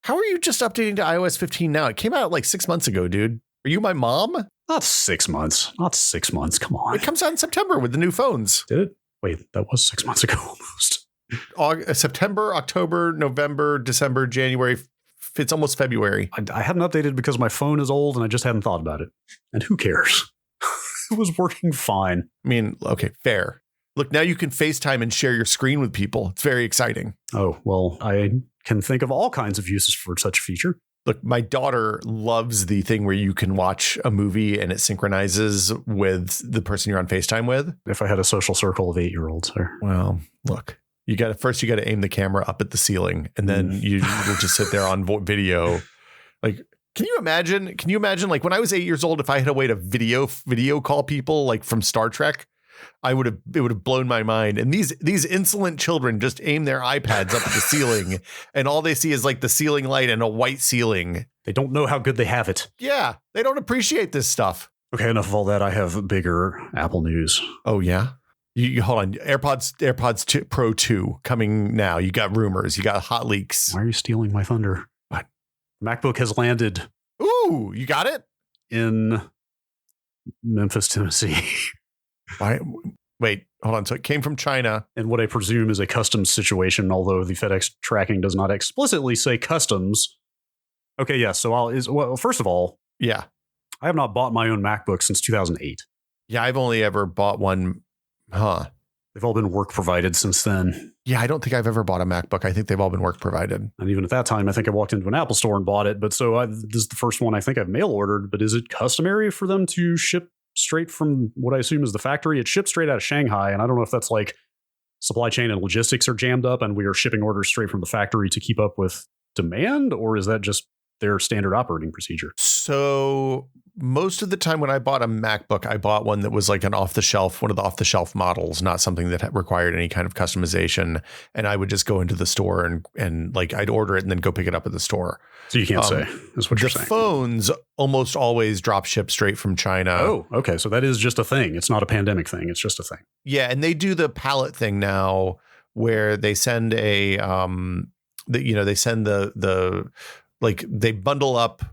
How are you just updating to iOS 15 now? It came out like 6 months ago, dude. Are you my mom? Not 6 months. Not 6 months. Come on. It comes out in September with the new phones. Did it? Wait, that was 6 months ago almost. September, October, November, December, January. It's almost February. I hadn't updated because my phone is old and I just hadn't thought about it. And who cares? It was working fine. I mean, okay, fair. Look, now you can FaceTime and share your screen with people. It's very exciting. Oh, well, I can think of all kinds of uses for such a feature. Look, my daughter loves the thing where you can watch a movie and it synchronizes with the person you're on FaceTime with. If I had a social circle of 8-year-olds there. Well, look, you got to aim the camera up at the ceiling and then you'll just sit there on video. Like, can you imagine like when I was 8 years old, if I had a way to video call people like from Star Trek, it would have blown my mind. And these insolent children just aim their iPads up at the ceiling and all they see is like the ceiling light and a white ceiling. They don't know how good they have it. Yeah, they don't appreciate this stuff. Okay, enough of all that. I have bigger Apple news. Oh, yeah. You hold on. AirPods Pro 2 coming now. You got rumors. You got hot leaks. Why are you stealing my thunder? What? MacBook has landed. Ooh, you got it? In Memphis, Tennessee. Why? Wait, hold on. So it came from China. And what I presume is a customs situation, although the FedEx tracking does not explicitly say customs. Okay, yes. Yeah, so first of all, yeah, I have not bought my own MacBook since 2008. Yeah, I've only ever bought one. Huh. They've all been work provided since then. Yeah, I don't think I've ever bought a MacBook. I think they've all been work provided. And even at that time, I think I walked into an Apple store and bought it. But this is the first one I think I've mail ordered. But is it customary for them to ship straight from what I assume is the factory? It ships straight out of Shanghai. And I don't know if that's like supply chain and logistics are jammed up and we are shipping orders straight from the factory to keep up with demand, or is that just their standard operating procedure? So most of the time when I bought a MacBook, I bought one that was like one of the off-the-shelf models, not something that required any kind of customization. And I would just go into the store and like I'd order it and then go pick it up at the store. So you can't say, is what you're saying. The phones almost always drop ship straight from China. Oh, okay. So that is just a thing. It's not a pandemic thing. It's just a thing. Yeah. And they do the pallet thing now where they send they bundle up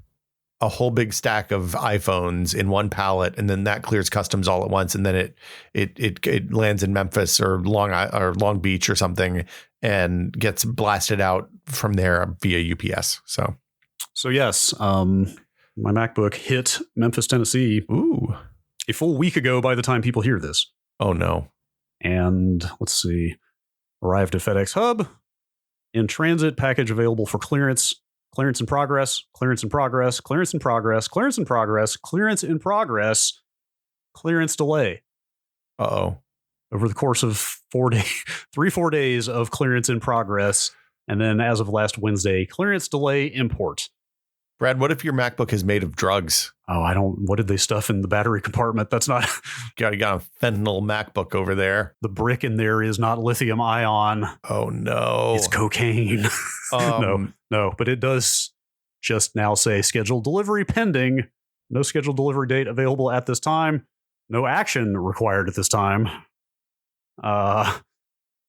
a whole big stack of iPhones in one pallet, and then that clears customs all at once, and then it lands in Memphis or Long Beach or something, and gets blasted out from there via UPS. So yes, my MacBook hit Memphis, Tennessee. Ooh, a full week ago. By the time people hear this, oh no! And let's see, arrived at FedEx Hub in transit, package available for clearance. Clearance in progress, clearance in progress, clearance in progress, clearance in progress, clearance in progress, clearance delay. Uh-oh. Over the course of 4 days of clearance in progress. And then as of last Wednesday, clearance delay import. Brad, what if your MacBook is made of drugs? Oh, what did they stuff in the battery compartment? That's not... You got a fentanyl MacBook over there. The brick in there is not lithium ion. Oh, no. It's cocaine. No, but it does just now say scheduled delivery pending. No scheduled delivery date available at this time. No action required at this time. I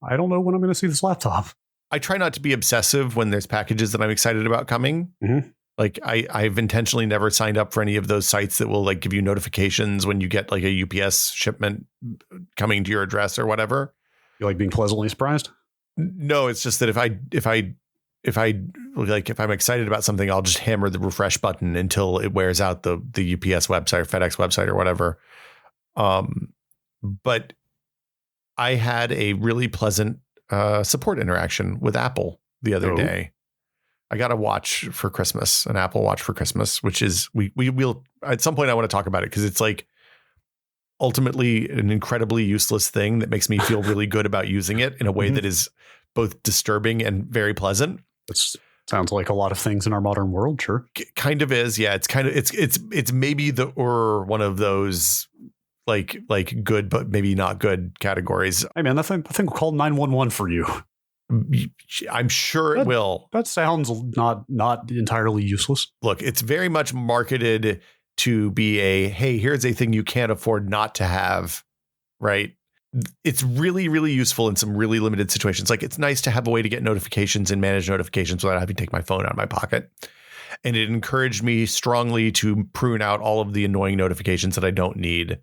don't know when I'm going to see this laptop. I try not to be obsessive when there's packages that I'm excited about coming. Mm-hmm. Like I've intentionally never signed up for any of those sites that will like give you notifications when you get like a UPS shipment coming to your address or whatever. You like being pleasantly surprised? No, it's just that if I'm excited about something, I'll just hammer the refresh button until it wears out the UPS website or FedEx website or whatever. But I had a really pleasant support interaction with Apple the other day. I got a watch for Christmas, an Apple Watch for Christmas, which is we will at some point I want to talk about it because it's like ultimately an incredibly useless thing that makes me feel really good about using it in a way that is both disturbing and very pleasant. It sounds like a lot of things in our modern world. Sure. Kind of is. Yeah. It's maybe one of those like good, but maybe not good categories. Hey man, I think we'll call 911 for you. I'm sure it will. That sounds not entirely useless. Look, it's very much marketed to be hey, here's a thing you can't afford not to have. Right. it's really, really useful in some really limited situations. Like it's nice to have a way to get notifications and manage notifications without having to take my phone out of my pocket. And it encouraged me strongly to prune out all of the annoying notifications that I don't need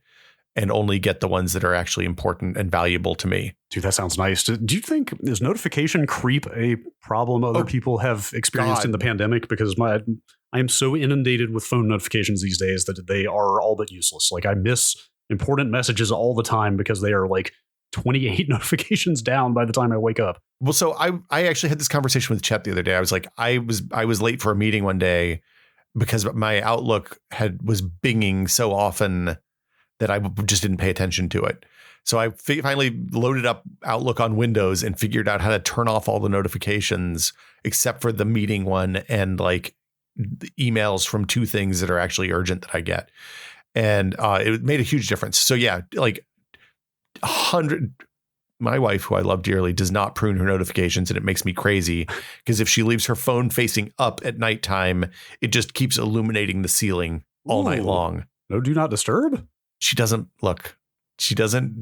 and only get the ones that are actually important and valuable to me. Dude, that sounds nice. Do you think, is notification creep a problem other people have experienced in the pandemic? Because I am so inundated with phone notifications these days that they are all but useless. Like I miss important messages all the time because they are like 28 notifications down by the time I wake up. Well, so I actually had this conversation with Chet the other day. I was like, I was late for a meeting one day because my Outlook was binging so often that I just didn't pay attention to it. So I finally loaded up Outlook on Windows and figured out how to turn off all the notifications except for the meeting one and like the emails from 2 things that are actually urgent that I get. And it made a huge difference. So yeah, like 100. My wife, who I love dearly, does not prune her notifications, and it makes me crazy because if she leaves her phone facing up at nighttime, it just keeps illuminating the ceiling all night long. No, do not disturb. She doesn't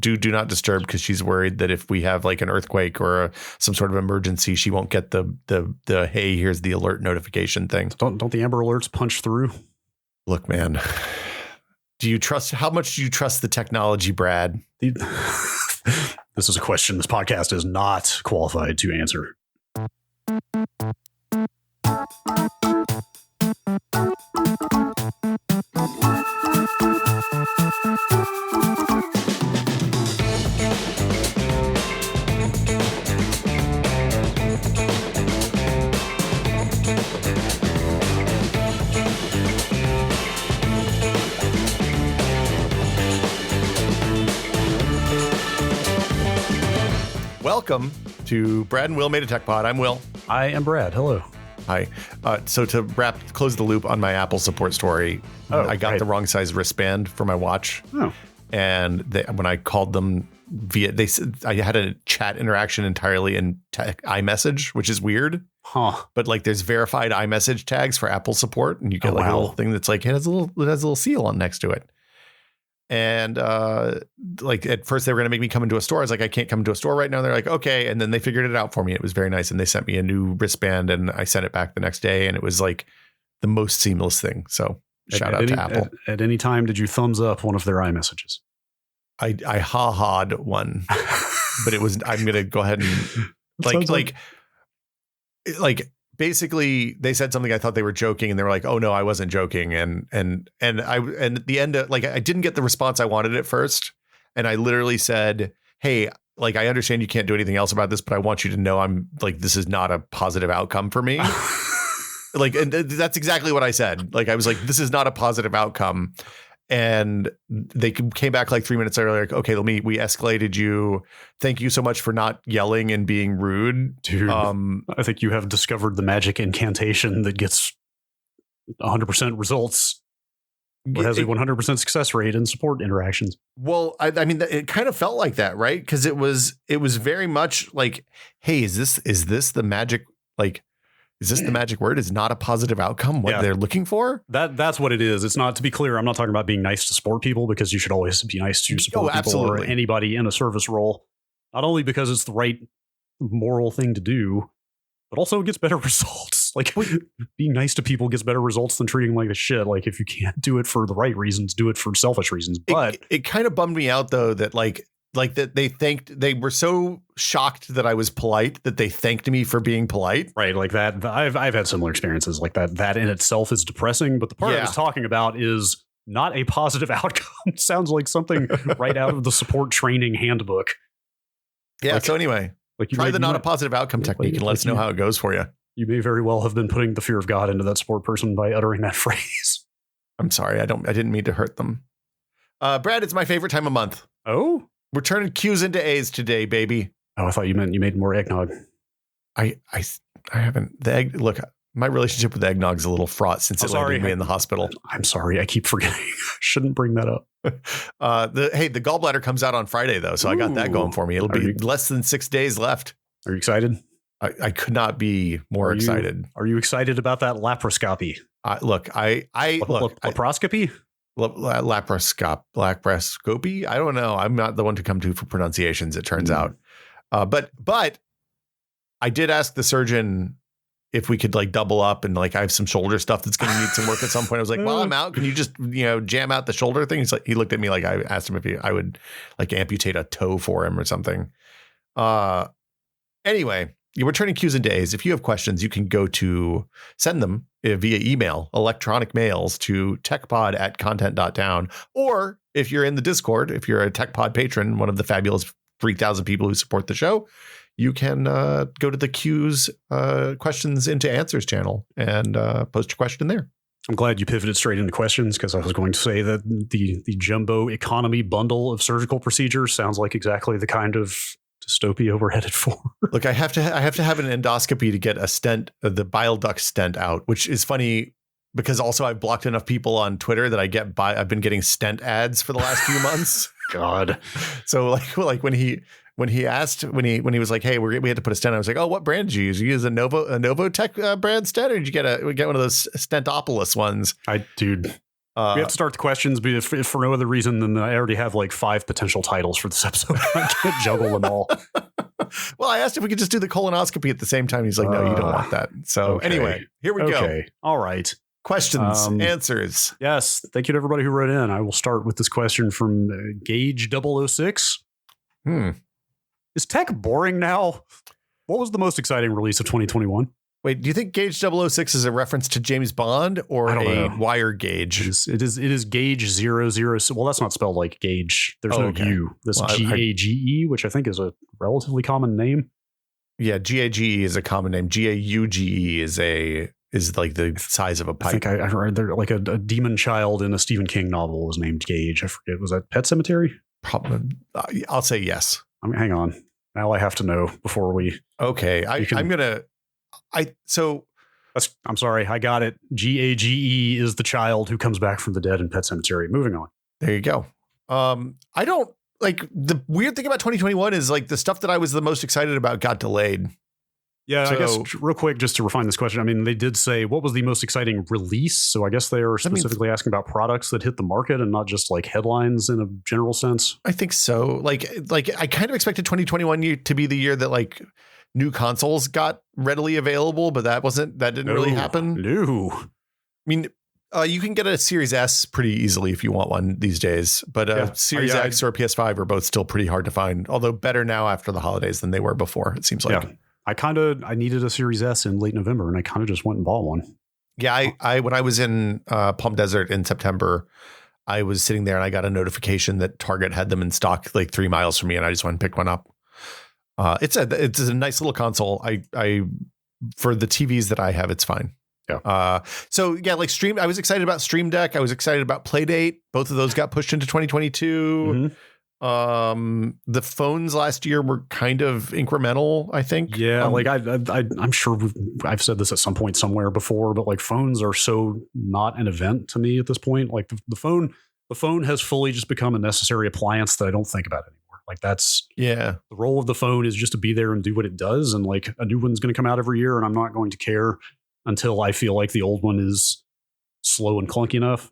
do not disturb because she's worried that if we have like an earthquake or some sort of emergency, she won't get the hey, here's the alert notification thing. Don't the Amber Alerts punch through? Look, man. How much do you trust the technology, Brad? This is a question this podcast is not qualified to answer. Welcome to Brad and Will Made a Tech Pod. I'm Will. I am Brad. Hello. Hi. So to close the loop on my Apple support story, I got the wrong size wristband for my watch. Oh. And when I called them I had a chat interaction entirely in iMessage, which is weird. Huh. But like there's verified iMessage tags for Apple support, and you get a little thing that's like, it has a little seal on next to it. And like at first they were going to make me come into a store. I was like, I can't come into a store right now. They're like, okay. And then they figured it out for me. It was very nice. And they sent me a new wristband and I sent it back the next day. And it was like the most seamless thing. So shout out to Apple. At any time, did you thumbs up one of their iMessages? I ha-ha'd one, but it was, I'm going to go ahead and like basically they said something. I thought they were joking and they were like, oh no, I wasn't joking. And at the end, like I didn't get the response I wanted at first. And I literally said, hey, like, I understand you can't do anything else about this, but I want you to know I'm like, this is not a positive outcome for me. Like, and that's exactly what I said. Like, I was like, this is not a positive outcome. And they came back like 3 minutes later, like, okay, we escalated you. Thank you so much for not yelling and being rude. Dude, I think you have discovered the magic incantation that gets 100% results. It has a 100% success rate in support interactions. Well, I mean, it kind of felt like that, right? Because it was very much like, hey, is this the magic? Like, is this the magic word? Is not a positive outcome what they're looking for? That's what it is. It's not, to be clear, I'm not talking about being nice to support people, because you should always be nice to support people or anybody in a service role. Not only because it's the right moral thing to do, but also it gets better results. Like, being nice to people gets better results than treating them like a shit. Like, if you can't do it for the right reasons, do it for selfish reasons. But it kind of bummed me out, though, that like that they were so shocked that I was polite that they thanked me for being polite. Right. Like that. I've had similar experiences like that. That in itself is depressing. But the part I was talking about is not a positive outcome. It sounds like something right out of the support training handbook. Yeah. Like, so anyway, try the not a positive outcome technique and let us know how it goes for you. You may very well have been putting the fear of God into that support person by uttering that phrase. I'm sorry. I didn't mean to hurt them. Brad, it's my favorite time of month. Oh, we're turning Q's into A's today, baby. Oh, I thought you meant you made more eggnog. I haven't. Look, my relationship with eggnog is a little fraught since it landed me in the hospital. I'm sorry. I keep forgetting. I shouldn't bring that up. The gallbladder comes out on Friday, though. So I got that going for me. It'll be less than 6 days left. Are you excited? I could not be more excited. Are you excited about that laparoscopy? Laparoscopy? laparoscopy. I don't know. I'm not the one to come to for pronunciations, it turns out. But I did ask the surgeon if we could like double up and like I have some shoulder stuff that's going to need some work at some point. I was like, well, I'm out. Can you just, jam out the shoulder thing? He's like, he looked at me like I asked him if I would like amputate a toe for him or something. Anyway, we're turning Q's into A's. If you have questions, you can send them via email, electronic mails to techpod@content.town. Or if you're in the Discord, if you're a TechPod patron, one of the fabulous 3,000 people who support the show, you can go to the Q's questions into answers channel and post your question there. I'm glad you pivoted straight into questions because I was going to say that the jumbo economy bundle of surgical procedures sounds like exactly the kind of dystopia we're headed for. Look, I have to have an endoscopy to get a stent, the bile duct stent out, which is funny because also I've blocked enough people on Twitter that I've been getting stent ads for the last few months. God. So like when he was like, hey, we had to put a stent, I was like, oh, what brand did you use? You use a Novotech brand stent, or did you get one of those Stentopolis ones? We have to start the questions, but if for no other reason than I already have like 5 potential titles for this episode. I can't juggle them all. Well, I asked if we could just do the colonoscopy at the same time. He's like, no, you don't want that. So anyway, here we go. All right. Questions, answers. Yes. Thank you to everybody who wrote in. I will start with this question from Gage 006. Is tech boring now? What was the most exciting release of 2021? Wait, do you think Gauge 006 is a reference to James Bond or a wire gauge? It is Gauge 00. Well, that's not spelled like gauge. There's no U. That's GAGE, which I think is a relatively common name. Yeah, GAGE is a common name. GAUGE is like the size of a pipe. I think I read there like a demon child in a Stephen King novel was named Gauge. I forget. Was that Pet Sematary? Probably. I'll say yes. I mean, hang on. Now I have to know before we. Okay, I'm sorry, I got it. GAGE is the child who comes back from the dead in Pet Sematary. Moving on. There you go. I don't like the weird thing about 2021 is like the stuff that I was the most excited about got delayed. Yeah, so, I guess real quick, just to refine this question. I mean, they did say what was the most exciting release. So I guess they are specifically asking about products that hit the market and not just like headlines in a general sense. I think so. Like I kind of expected 2021 to be the year that like new consoles got readily available, but that didn't really happen. No. I mean, you can get a Series S pretty easily if you want one these days, but Series X or PS5 are both still pretty hard to find, although better now after the holidays than they were before, it seems like. Yeah. I needed a Series S in late November and I kind of just went and bought one. Yeah. I when I was in Palm Desert in September, I was sitting there and I got a notification that Target had them in stock like 3 miles from me, and I just went and picked one up. It's a nice little console. I for the TVs that I have, it's fine. Yeah. So yeah, like I was excited about Stream Deck. I was excited about Playdate. Both of those got pushed into 2022. Mm-hmm. The phones last year were kind of incremental, I think. Yeah. Like I'm sure I've said this at some point somewhere before, but like phones are so not an event to me at this point. Like the phone has fully just become a necessary appliance that I don't think about anymore. Like the role of the phone is just to be there and do what it does. And like a new one's going to come out every year and I'm not going to care until I feel like the old one is slow and clunky enough,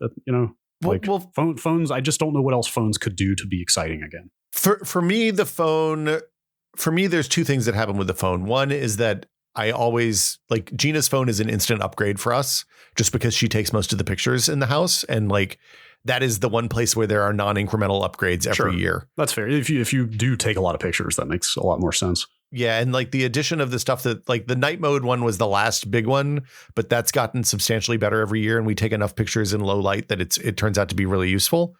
phones. I just don't know what else phones could do to be exciting again. For me, there's two things that happen with the phone. One is that I always like Gina's phone is an instant upgrade for us just because she takes most of the pictures in the house. And like, that is the one place where there are non-incremental upgrades every year. That's fair. If you do take a lot of pictures, that makes a lot more sense. Yeah. And like the addition of the stuff that like the night mode one was the last big one, but that's gotten substantially better every year. And we take enough pictures in low light that it turns out to be really useful.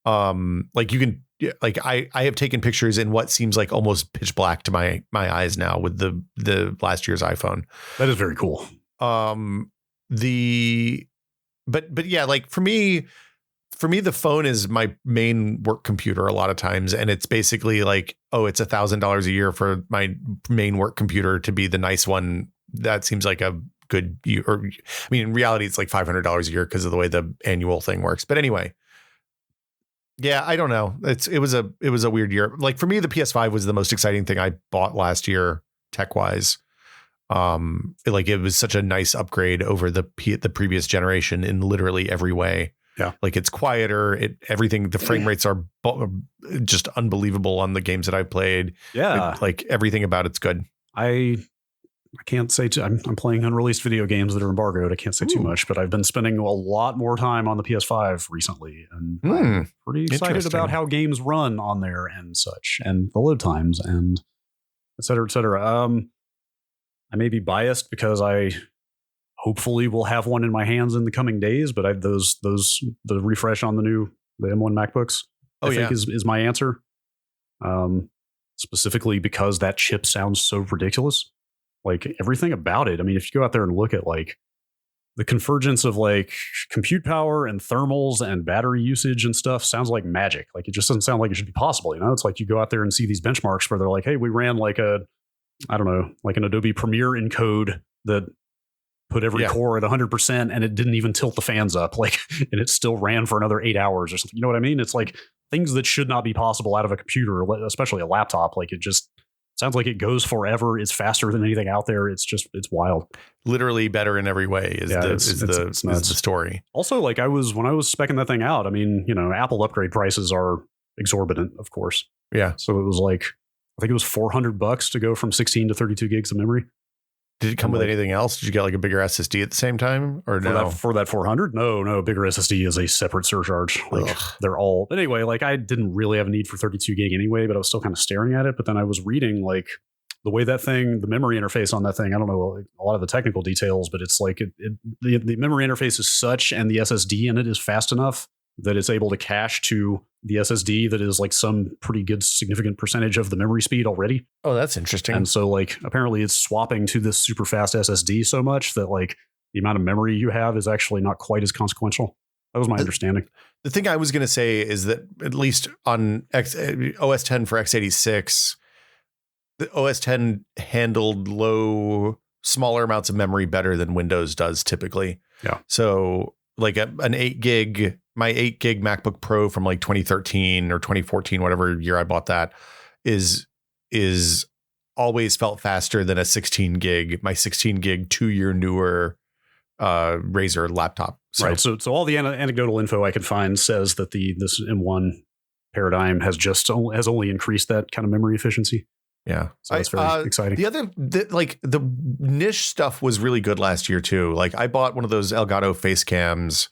Like you can, like I have taken pictures in what seems like almost pitch black to my eyes now with the last year's iPhone. That is very cool. But yeah, like for me, the phone is my main work computer a lot of times. And it's basically like, oh, it's $1,000 a year for my main work computer to be the nice one. That seems like a good, in reality, it's like $500 a year because of the way the annual thing works. But anyway, yeah, I don't know. It was a weird year. Like for me, the PS5 was the most exciting thing I bought last year, tech wise. It was such a nice upgrade over the previous generation in literally every way. Yeah. Like it's quieter. Everything, the frame rates are just unbelievable on the games that I've played. Yeah. Like everything about it's good. I can't say I'm playing unreleased video games that are embargoed. I can't say too much, but I've been spending a lot more time on the PS5 recently, and I'm pretty excited about how games run on there and such, and the load times, and et cetera, et cetera. I may be biased because I hopefully will have one in my hands in the coming days, but the refresh on the M1 MacBooks, I think is my answer. Specifically because that chip sounds so ridiculous. Like everything about it. I mean, if you go out there and look at like the convergence of like compute power and thermals and battery usage and stuff sounds like magic. Like it just doesn't sound like it should be possible. You know, it's like you go out there and see these benchmarks where they're like, hey, we ran like an Adobe Premiere encode that put every core at 100% and it didn't even tilt the fans up. Like, and it still ran for another 8 hours or something. You know what I mean? It's like things that should not be possible out of a computer, especially a laptop. Like it just sounds like it goes forever. It's faster than anything out there. It's wild. Literally better in every way is the story. Also, like when I was speccing that thing out, I mean, you know, Apple upgrade prices are exorbitant, of course. Yeah. So it was like, I think it was $400 to go from 16 to 32 gigs of memory. Did it come with anything else? Did you get like a bigger SSD at the same time, or no? For that 400? No. Bigger SSD is a separate surcharge. Like they're all. But anyway, like I didn't really have a need for 32 gig anyway, but I was still kind of staring at it. But then I was reading like the way that thing, the memory interface on that thing. I don't know a lot of the technical details, but it's like the memory interface is such, and the SSD in it is fast enough that it's able to cache to the SSD that is like some pretty good significant percentage of the memory speed already. Oh, that's interesting. And so like apparently it's swapping to this super fast SSD so much that like the amount of memory you have is actually not quite as consequential. That was my understanding. The thing I was going to say is that at least on OS 10 for x86, the OS 10 handled smaller amounts of memory better than Windows does typically. Yeah. So like my 8 gig MacBook Pro from like 2013 or 2014, whatever year I bought that, is always felt faster than my 16 gig 2-year newer Razer laptop. So, right. So all the anecdotal info I could find says that this M1 paradigm has only increased that kind of memory efficiency. Yeah. So that's very exciting. The niche stuff was really good last year too. Like I bought one of those Elgato face cams.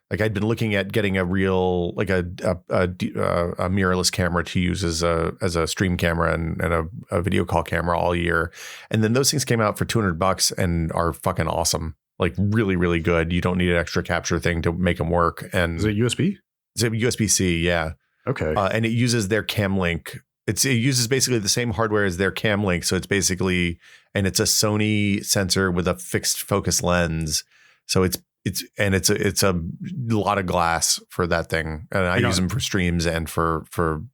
Like I'd been looking at getting a real, like a mirrorless camera to use as a stream camera and a video call camera all year. And then those things came out for $200 and are fucking awesome. Like really, really good. You don't need an extra capture thing to make them work. And is it USB? It's a USB-C. Yeah. Okay. And it uses their cam link. It uses basically the same hardware as their cam link. So it's basically, and it's a Sony sensor with a fixed focus lens. So it's a lot of glass for that thing. And I use them for streams and for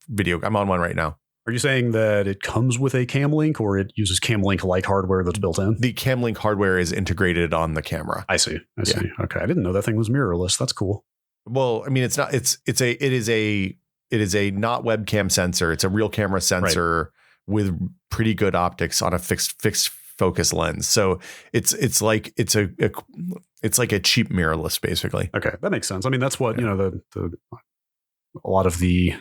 video. I'm on one right now. Are you saying that it comes with a cam link or it uses cam link like hardware that's built in? The cam link hardware is integrated on the camera. I see. Okay. I didn't know that thing was mirrorless. That's cool. Well, I mean, it's not, it is a not webcam sensor. It's a real camera sensor with pretty good optics on a fixed focus lens. So it's like a cheap mirrorless basically. Okay, that makes sense. I mean, that's what, a lot of the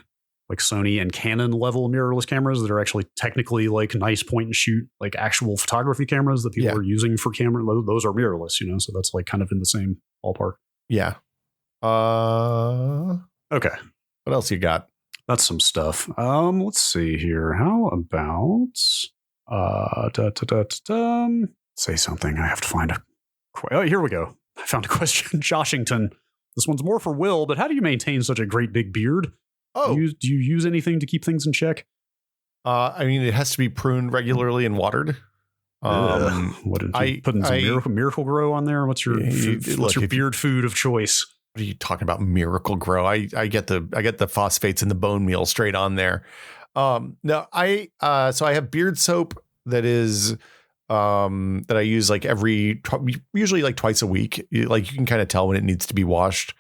like Sony and Canon level mirrorless cameras that are actually technically like nice point and shoot, like actual photography cameras that people are using for camera. Those are mirrorless, so that's like kind of in the same ballpark. Yeah. Okay. What else you got? That's some stuff. Let's see here. How about say something. I have to find here we go. I found a question. Joshington. This one's more for Will, but how do you maintain such a great big beard? Oh, do you use anything to keep things in check? I mean, it has to be pruned regularly and watered. What did you putting some Miracle Grow on there? What's your beard food of choice? What are you talking about? Miracle Grow? I get the phosphates and the bone meal straight on there. No, so I have beard soap that is that I use like usually like twice a week. Like you can kind of tell when it needs to be washed.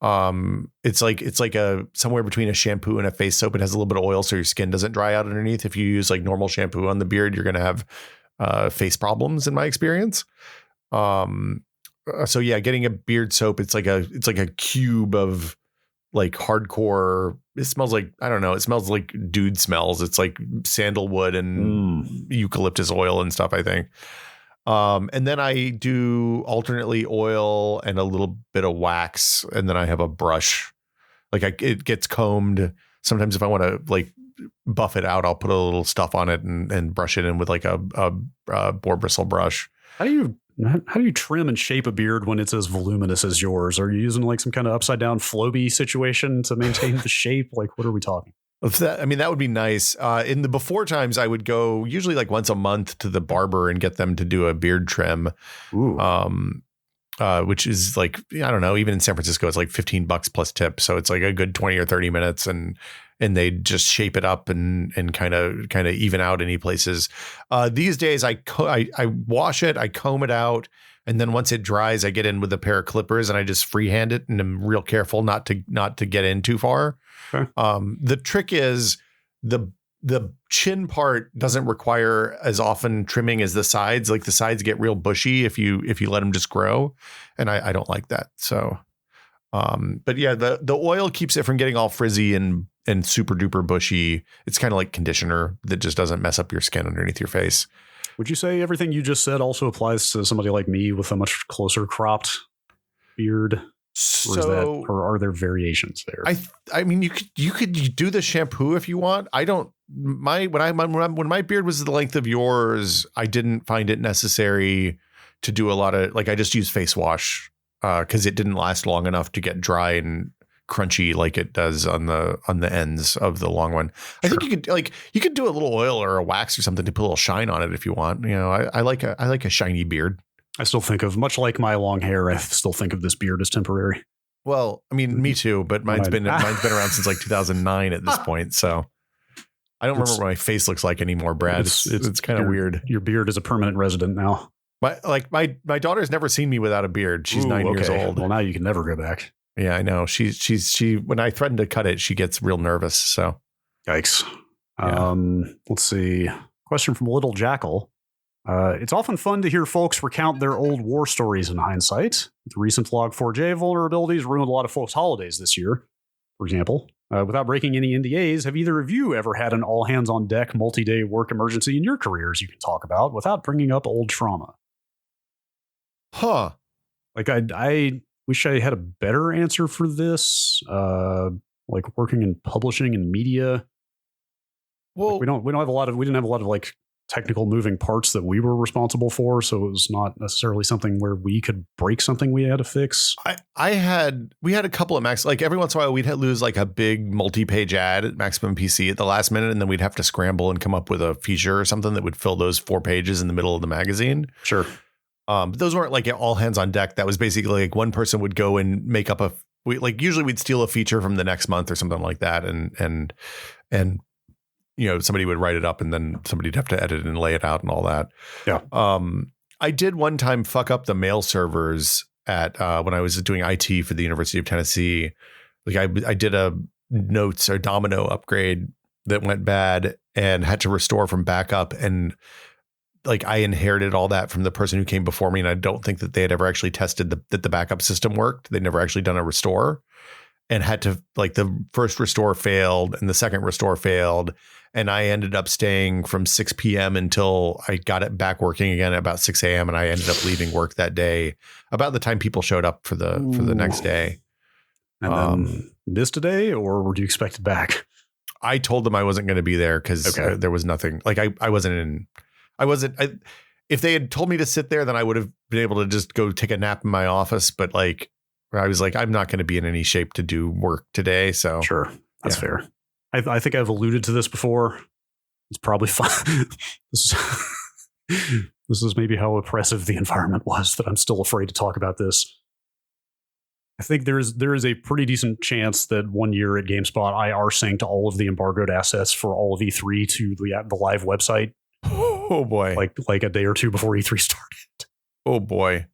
It's like a somewhere between a shampoo and a face soap. It has a little bit of oil so your skin doesn't dry out underneath. If you use like normal shampoo on the beard, you're going to have face problems in my experience. So yeah, getting a beard soap, it's like a cube of like hardcore. It smells like, I don't know. It smells like dude smells. It's like sandalwood and eucalyptus oil and stuff, I think. And then I do alternately oil and a little bit of wax. And then I have a brush. Like it gets combed. Sometimes if I want to like buff it out, I'll put a little stuff on it and brush it in with like a boar bristle brush. How do you trim and shape a beard when it's as voluminous as yours? Are you using like some kind of upside down Floby situation to maintain the shape? Like, what are we talking? That would be nice. In the before times, I would go usually like once a month to the barber and get them to do a beard trim. Ooh. Which is like, I don't know, even in San Francisco, it's like $15 plus tip. So it's like a good 20 or 30 minutes and they just shape it up and kind of even out any places. These days I wash it, I comb it out. And then once it dries, I get in with a pair of clippers and I just freehand it and I'm real careful not to get in too far. Okay. The trick is the chin part doesn't require as often trimming as the sides. Like the sides get real bushy if you let them just grow. And I don't like that. So, but yeah, the oil keeps it from getting all frizzy and super duper bushy. It's kind of like conditioner that just doesn't mess up your skin underneath your face. Would you say everything you just said also applies to somebody like me with a much closer cropped beard? Or are there variations there? I mean, you could do the shampoo if you want. I don't. When my beard was the length of yours, I didn't find it necessary to do a lot of like. I just used face wash because it didn't last long enough to get dry and crunchy like it does on the ends of the long one. I think you could do a little oil or a wax or something to put a little shine on it if you want. You know, I like a shiny beard. I still think of, much like my long hair, I still think of this beard as temporary. Well, I mean, me too, but mine's been around since like 2009 at this point. So I don't remember what my face looks like anymore, Brad. It's kind of weird. Your beard is a permanent resident now. My daughter's never seen me without a beard. She's 9 years old. Well, now you can never go back. Yeah, I know. She when I threaten to cut it, she gets real nervous. So yikes. Yeah. Let's see. Question from Little Jackal. It's often fun to hear folks recount their old war stories in hindsight. The recent Log4j vulnerabilities ruined a lot of folks' holidays this year, for example. Without breaking any NDAs, have either of you ever had an all-hands-on-deck multi-day work emergency in your careers you can talk about without bringing up old trauma? Huh. Like, I wish I had a better answer for this. Like, working in publishing and media. Well, like we didn't have a lot of like technical moving parts that we were responsible for, so it was not necessarily something where we could break something we had to fix. We had a couple of Max, like every once in a while we'd lose like a big multi-page ad at Maximum PC at the last minute, and then we'd have to scramble and come up with a feature or something that would fill those 4 pages in the middle of the magazine. Sure. But those weren't like all hands on deck. That was basically like one person would go and make up usually we'd steal a feature from the next month or something like that, and you know, somebody would write it up and then somebody'd have to edit and lay it out and all that. Yeah. I did one time fuck up the mail servers at when I was doing IT for the University of Tennessee. Like I did a notes or domino upgrade that went bad and had to restore from backup. And like I inherited all that from the person who came before me. And I don't think that they had ever actually tested that the backup system worked. They'd never actually done a restore and had to, like, the first restore failed and the second restore failed. And I ended up staying from 6 p.m. until I got it back working again at about 6 a.m. And I ended up leaving work that day about the time people showed up for the next day. And then missed a day, or were you expected back? I told them I wasn't going to be there because there was nothing. Like if they had told me to sit there, then I would have been able to just go take a nap in my office. But like, I was like, I'm not going to be in any shape to do work today. So sure, that's fair. I think I've alluded to this before. It's probably fine. This is maybe how oppressive the environment was that I'm still afraid to talk about this. I think there is a pretty decent chance that one year at GameSpot, I rsync all of the embargoed assets for all of E3 to the live website. Oh boy! Like a day or two before E3 started. Oh boy!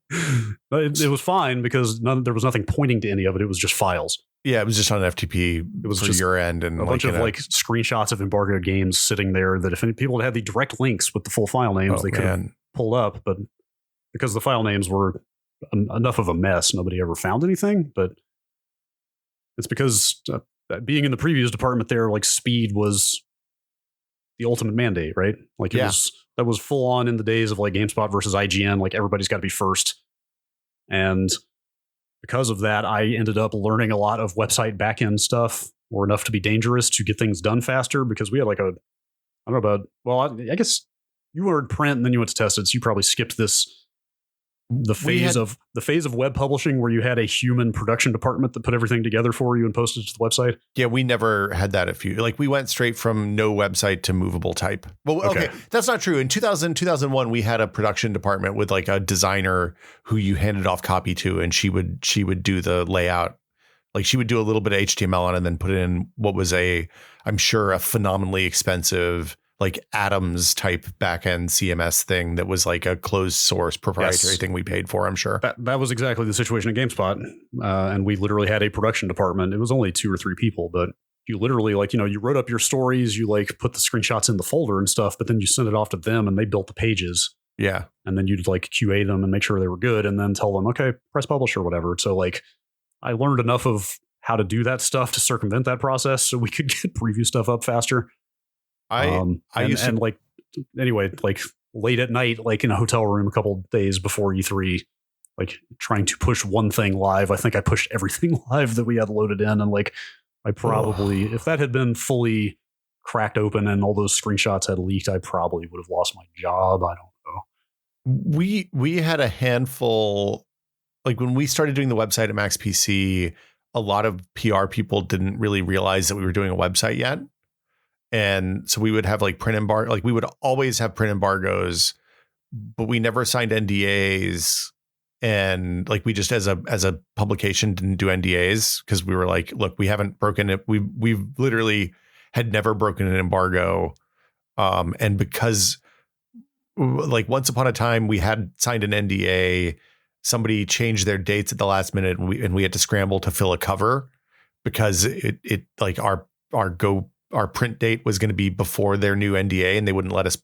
It was fine because there was nothing pointing to any of it. It was just files. Yeah, it was just on FTP. It was just your end and a bunch of screenshots of embargoed games sitting there that if any people had the direct links with the full file names, they could have pulled up. But because the file names were enough of a mess. Nobody ever found anything, but it's because being in the previous department there, like speed was the ultimate mandate, right? Like that was full on in the days of like GameSpot versus IGN. Like everybody's got to be first. And because of that, I ended up learning a lot of website backend stuff, or enough to be dangerous to get things done faster, because we had like I don't know about, well, I guess you were in print and then you went to tested, so you probably skipped the phase of web publishing where you had a human production department that put everything together for you and posted it to the website. Yeah, we never had that. We went straight from no website to movable type. Well, okay. That's not true. In 2001, we had a production department with like a designer who you handed off copy to, and she would do the layout. Like she would do a little bit of HTML on it and then put in what was I'm sure a phenomenally expensive like Atoms type backend CMS thing that was like a closed source proprietary thing we paid for, I'm sure. That was exactly the situation at GameSpot. And we literally had a production department. It was only 2 or 3 people, but you literally you wrote up your stories, you like put the screenshots in the folder and stuff, but then you sent it off to them and they built the pages. Yeah. And then you'd like QA them and make sure they were good and then tell them, okay, press publish or whatever. So like I learned enough of how to do that stuff to circumvent that process so we could get preview stuff up faster. Like late at night, like in a hotel room a couple days before E3, like trying to push one thing live. I think I pushed everything live that we had loaded in. And like, I probably, if that had been fully cracked open and all those screenshots had leaked, I probably would have lost my job. I don't know. We had a handful, like when we started doing the website at Max PC, a lot of PR people didn't really realize that we were doing a website yet. And so we would have like print embargo, like we would always have print embargoes, but we never signed NDAs. And like we just as a publication didn't do NDAs because we were like, look, we haven't broken it. We've literally had never broken an embargo. And because like once upon a time we had signed an NDA, somebody changed their dates at the last minute and we had to scramble to fill a cover because it like our print date was going to be before their new NDA and they wouldn't let us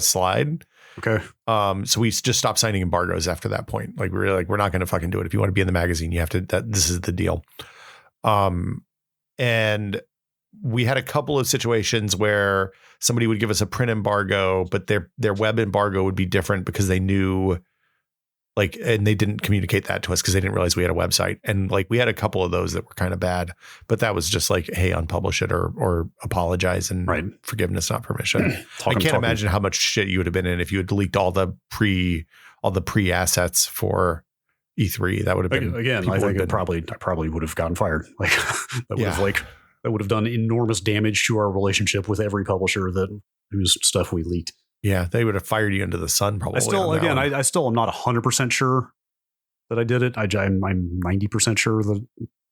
slide. Okay. So we just stopped signing embargoes after that point. Like we were like, we're not going to fucking do it. If you want to be in the magazine, you have to, this is the deal. And we had a couple of situations where somebody would give us a print embargo, but their web embargo would be different because they knew like, and they didn't communicate that to us because they didn't realize we had a website. And like, we had a couple of those that were kind of bad, but that was just like, hey, unpublish it or apologize and forgiveness, not permission. I can't imagine how much shit you would have been in if you had deleted all the pre assets for E3. That would have been, again, I think I probably would have gotten fired. Like that would have done enormous damage to our relationship with every publisher whose stuff we leaked. Yeah, they would have fired you into the sun probably. I still am not 100% sure that I did it. I'm 90% sure that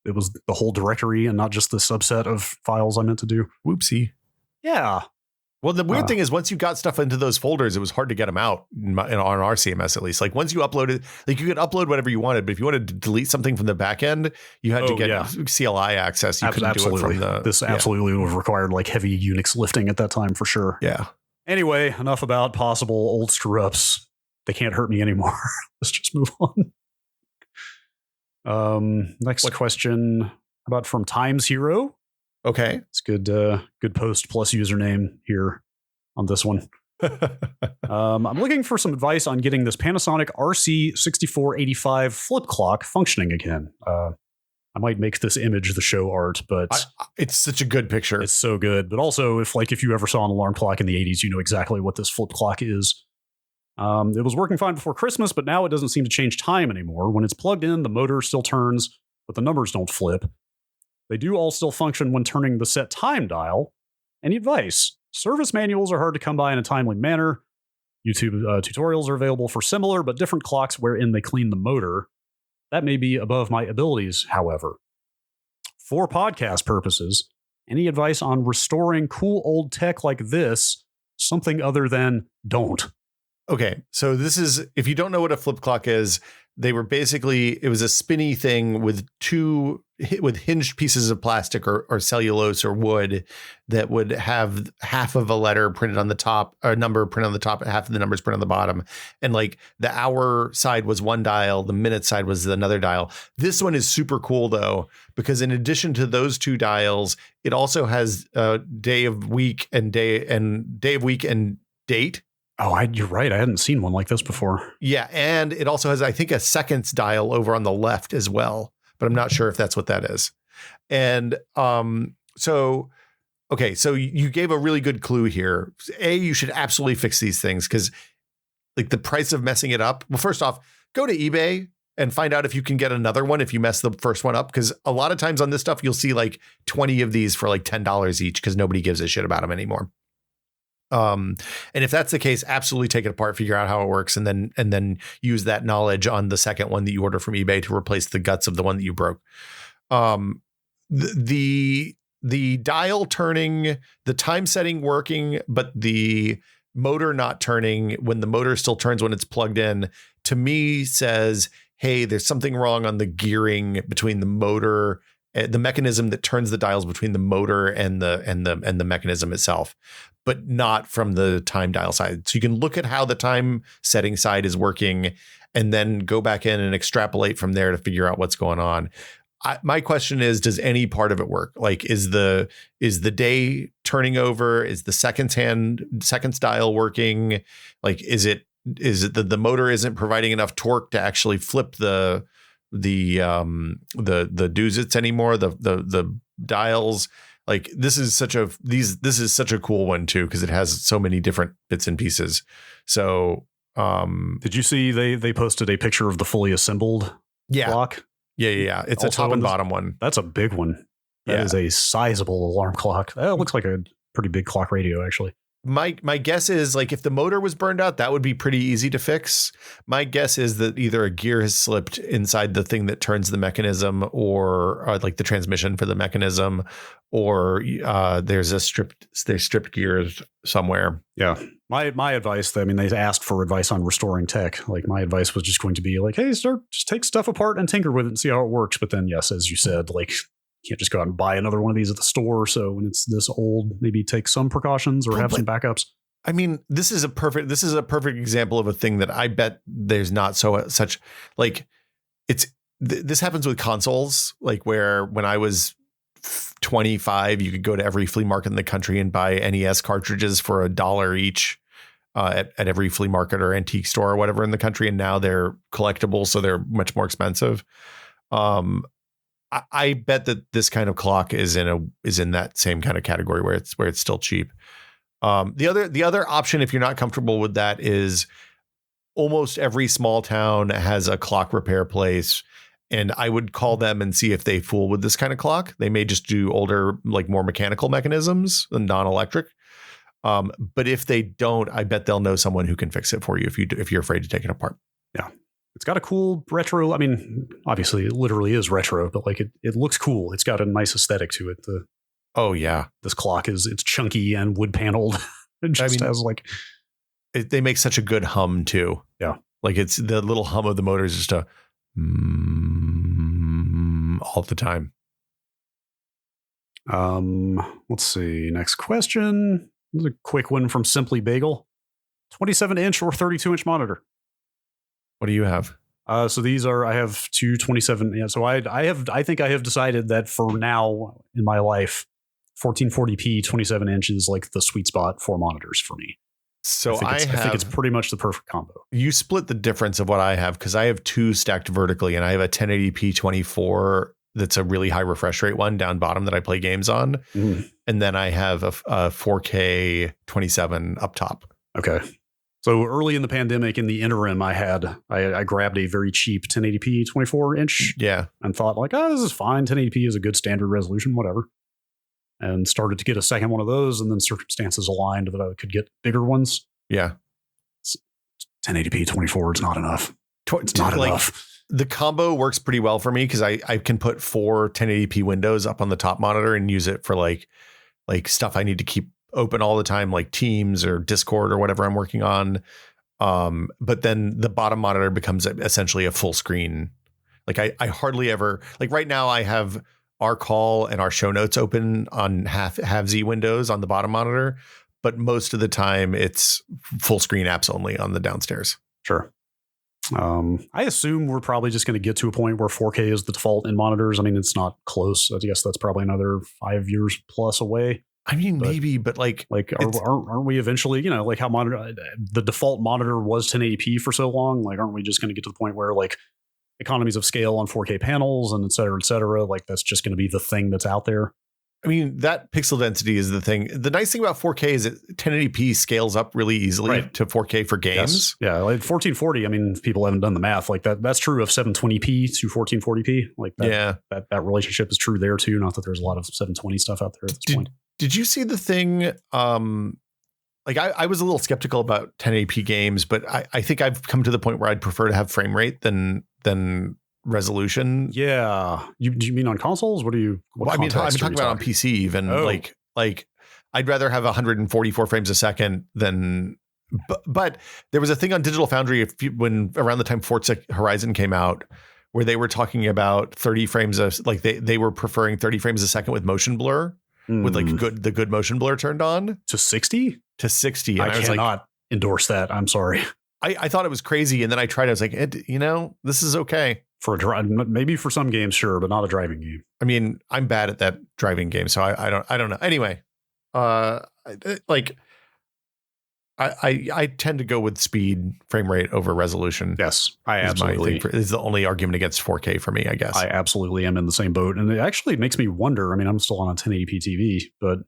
it was the whole directory and not just the subset of files I meant to do. Whoopsie. Yeah. Well, the weird thing is once you got stuff into those folders, it was hard to get them out on our CMS, at least. Like once you uploaded, like you could upload whatever you wanted, but if you wanted to delete something from the back end, you had to get CLI access. You couldn't do it from absolutely would have required like heavy Unix lifting at that time for sure. Yeah. Anyway, enough about possible old screw-ups. They can't hurt me anymore. Let's just move on. Next question about from Times Hero. Okay. It's good post plus username here on this one. I'm looking for some advice on getting this Panasonic RC6485 flip clock functioning again. I might make this image the show art, but it's such a good picture. It's so good. But also, if you ever saw an alarm clock in the 80s, you know exactly what this flip clock is. It was working fine before Christmas, but now it doesn't seem to change time anymore. When it's plugged in, the motor still turns, but the numbers don't flip. They do all still function when turning the set time dial. Any advice? Service manuals are hard to come by in a timely manner. YouTube tutorials are available for similar but different clocks wherein they clean the motor. That may be above my abilities, however. For podcast purposes, any advice on restoring cool old tech like this, something other than don't? Okay, so this is, if you don't know what a flip clock is, They were basically, it was a spinny thing with with hinged pieces of plastic or cellulose or wood that would have half of a letter printed on the top, or a number printed on the top, and half of the numbers printed on the bottom. And like the hour side was one dial, the minute side was another dial. This one is super cool though, because in addition to those two dials, it also has day of week and date. Oh, you're right. I hadn't seen one like this before. Yeah. And it also has, I think, a seconds dial over on the left as well, but I'm not sure if that's what that is. And so you gave a really good clue here. You should absolutely fix these things because like the price of messing it up. Well, first off, go to eBay and find out if you can get another one if you mess the first one up. Because a lot of times on this stuff, you'll see like 20 of these for like $10 each because nobody gives a shit about them anymore. And if that's the case, absolutely take it apart, figure out how it works, and then use that knowledge on the second one that you order from eBay to replace the guts of the one that you broke. The dial turning, the time setting working, but the motor not turning when the motor still turns when it's plugged in, to me says, hey, there's something wrong on the gearing between the motor, the mechanism that turns the dials between the motor and the mechanism itself, but not from the time dial side. So you can look at how the time setting side is working and then go back in and extrapolate from there to figure out what's going on. My question is, does any part of it work? Like, is the day turning over? Is the seconds dial working? Like, is it that the motor isn't providing enough torque to actually flip the doozits anymore, the dials? Like, this is such a cool one too, because it has so many different bits and pieces. So did you see they posted a picture of the fully assembled clock? Yeah. It's also a top and bottom one. That's a big one. That is a sizable alarm clock. That looks like a pretty big clock radio, actually. My guess is, like, if the motor was burned out, that would be pretty easy to fix. My guess is that either a gear has slipped inside the thing that turns the mechanism, or like the transmission for the mechanism, or there's stripped gears somewhere. Yeah. My advice, I mean, they asked for advice on restoring tech. Like, my advice was just going to be like, hey, just take stuff apart and tinker with it and see how it works. But then, yes, as you said, like, you can't just go out and buy another one of these at the store. So when it's this old, maybe take some precautions or have some backups. I mean, this is a perfect example of a thing that I bet there's not such like this happens with consoles, like where when I was 25, you could go to every flea market in the country and buy NES cartridges for $1 each at every flea market or antique store or whatever in the country. And now they're collectible, so they're much more expensive. I bet that this kind of clock is in that same kind of category where it's still cheap. The other option, if you're not comfortable with that, is almost every small town has a clock repair place, and I would call them and see if they fool with this kind of clock. They may just do older, like more mechanical mechanisms than non-electric. But if they don't, I bet they'll know someone who can fix it for you if you're afraid to take it apart. Yeah. It's got a cool retro. I mean, obviously, it literally is retro, but like it looks cool. It's got a nice aesthetic to it. This clock it's chunky and wood paneled. It just has like they make such a good hum too. Yeah, like it's the little hum of the motor is just a all the time. Let's see. Next question. This is a quick one from Simply Bagel. 27-inch or 32-inch monitor. What do you have? So these are, I have two 27. Yeah. So I think I have decided that for now in my life, 1440p 27-inch is like the sweet spot for monitors for me. So I think it's pretty much the perfect combo. You split the difference of what I have, because I have two stacked vertically, and I have a 1080p 24 that's a really high refresh rate one down bottom that I play games on. And then I have a 4K 27 up top. Okay. So early in the pandemic, in the interim, I grabbed a very cheap 1080p 24-inch. Yeah. And thought like, this is fine. 1080p is a good standard resolution, whatever. And started to get a second one of those, and then circumstances aligned that I could get bigger ones. Yeah. 1080p 24 is not enough. It's not enough. The combo works pretty well for me because I can put 4 1080p windows up on the top monitor and use it for like stuff I need to keep open all the time, like Teams or Discord or whatever I'm working on. But then the bottom monitor becomes essentially a full screen. Like I hardly ever, like right now I have our call and our show notes open on half Z windows on the bottom monitor, but most of the time it's full screen apps only on the downstairs. Sure. I assume we're probably just going to get to a point where 4K is the default in monitors. I mean, it's not close. I guess that's probably another 5 years plus away. I mean, maybe, but like aren't we eventually, like how the default monitor was 1080p for so long? Like, aren't we just going to get to the point where like economies of scale on 4K panels and et cetera, like that's just going to be the thing that's out there? I mean, that pixel density is the thing. The nice thing about 4K is that 1080p scales up really easily to 4K for games. Yes. Yeah, like 1440. I mean, people haven't done the math. Like that's true of 720p to 1440p. Like that relationship is true there too. Not that there's a lot of 720 stuff out there at this point. Did you see the thing? Like I was a little skeptical about 1080p games, but I think I've come to the point where I'd prefer to have frame rate than resolution. Yeah. Do you mean on consoles? What I'm talking about on PC even. Like I'd rather have 144 frames a second than, but there was a thing on Digital Foundry when around the time Forza Horizon came out where they were talking about 30 frames they were preferring 30 frames a second with motion blur. With like the good motion blur turned on to 60. And I cannot endorse that. I'm sorry. I thought it was crazy, and then I tried. I was like, this is okay for a drive. Maybe for some games, sure, but not a driving game. I mean, I'm bad at that driving game, so I don't know. Anyway, I tend to go with speed, frame rate over resolution. Yes, I absolutely. Is the only argument against 4K for me, I guess. I absolutely am in the same boat, and it actually makes me wonder. I mean, I'm still on a 1080p TV, but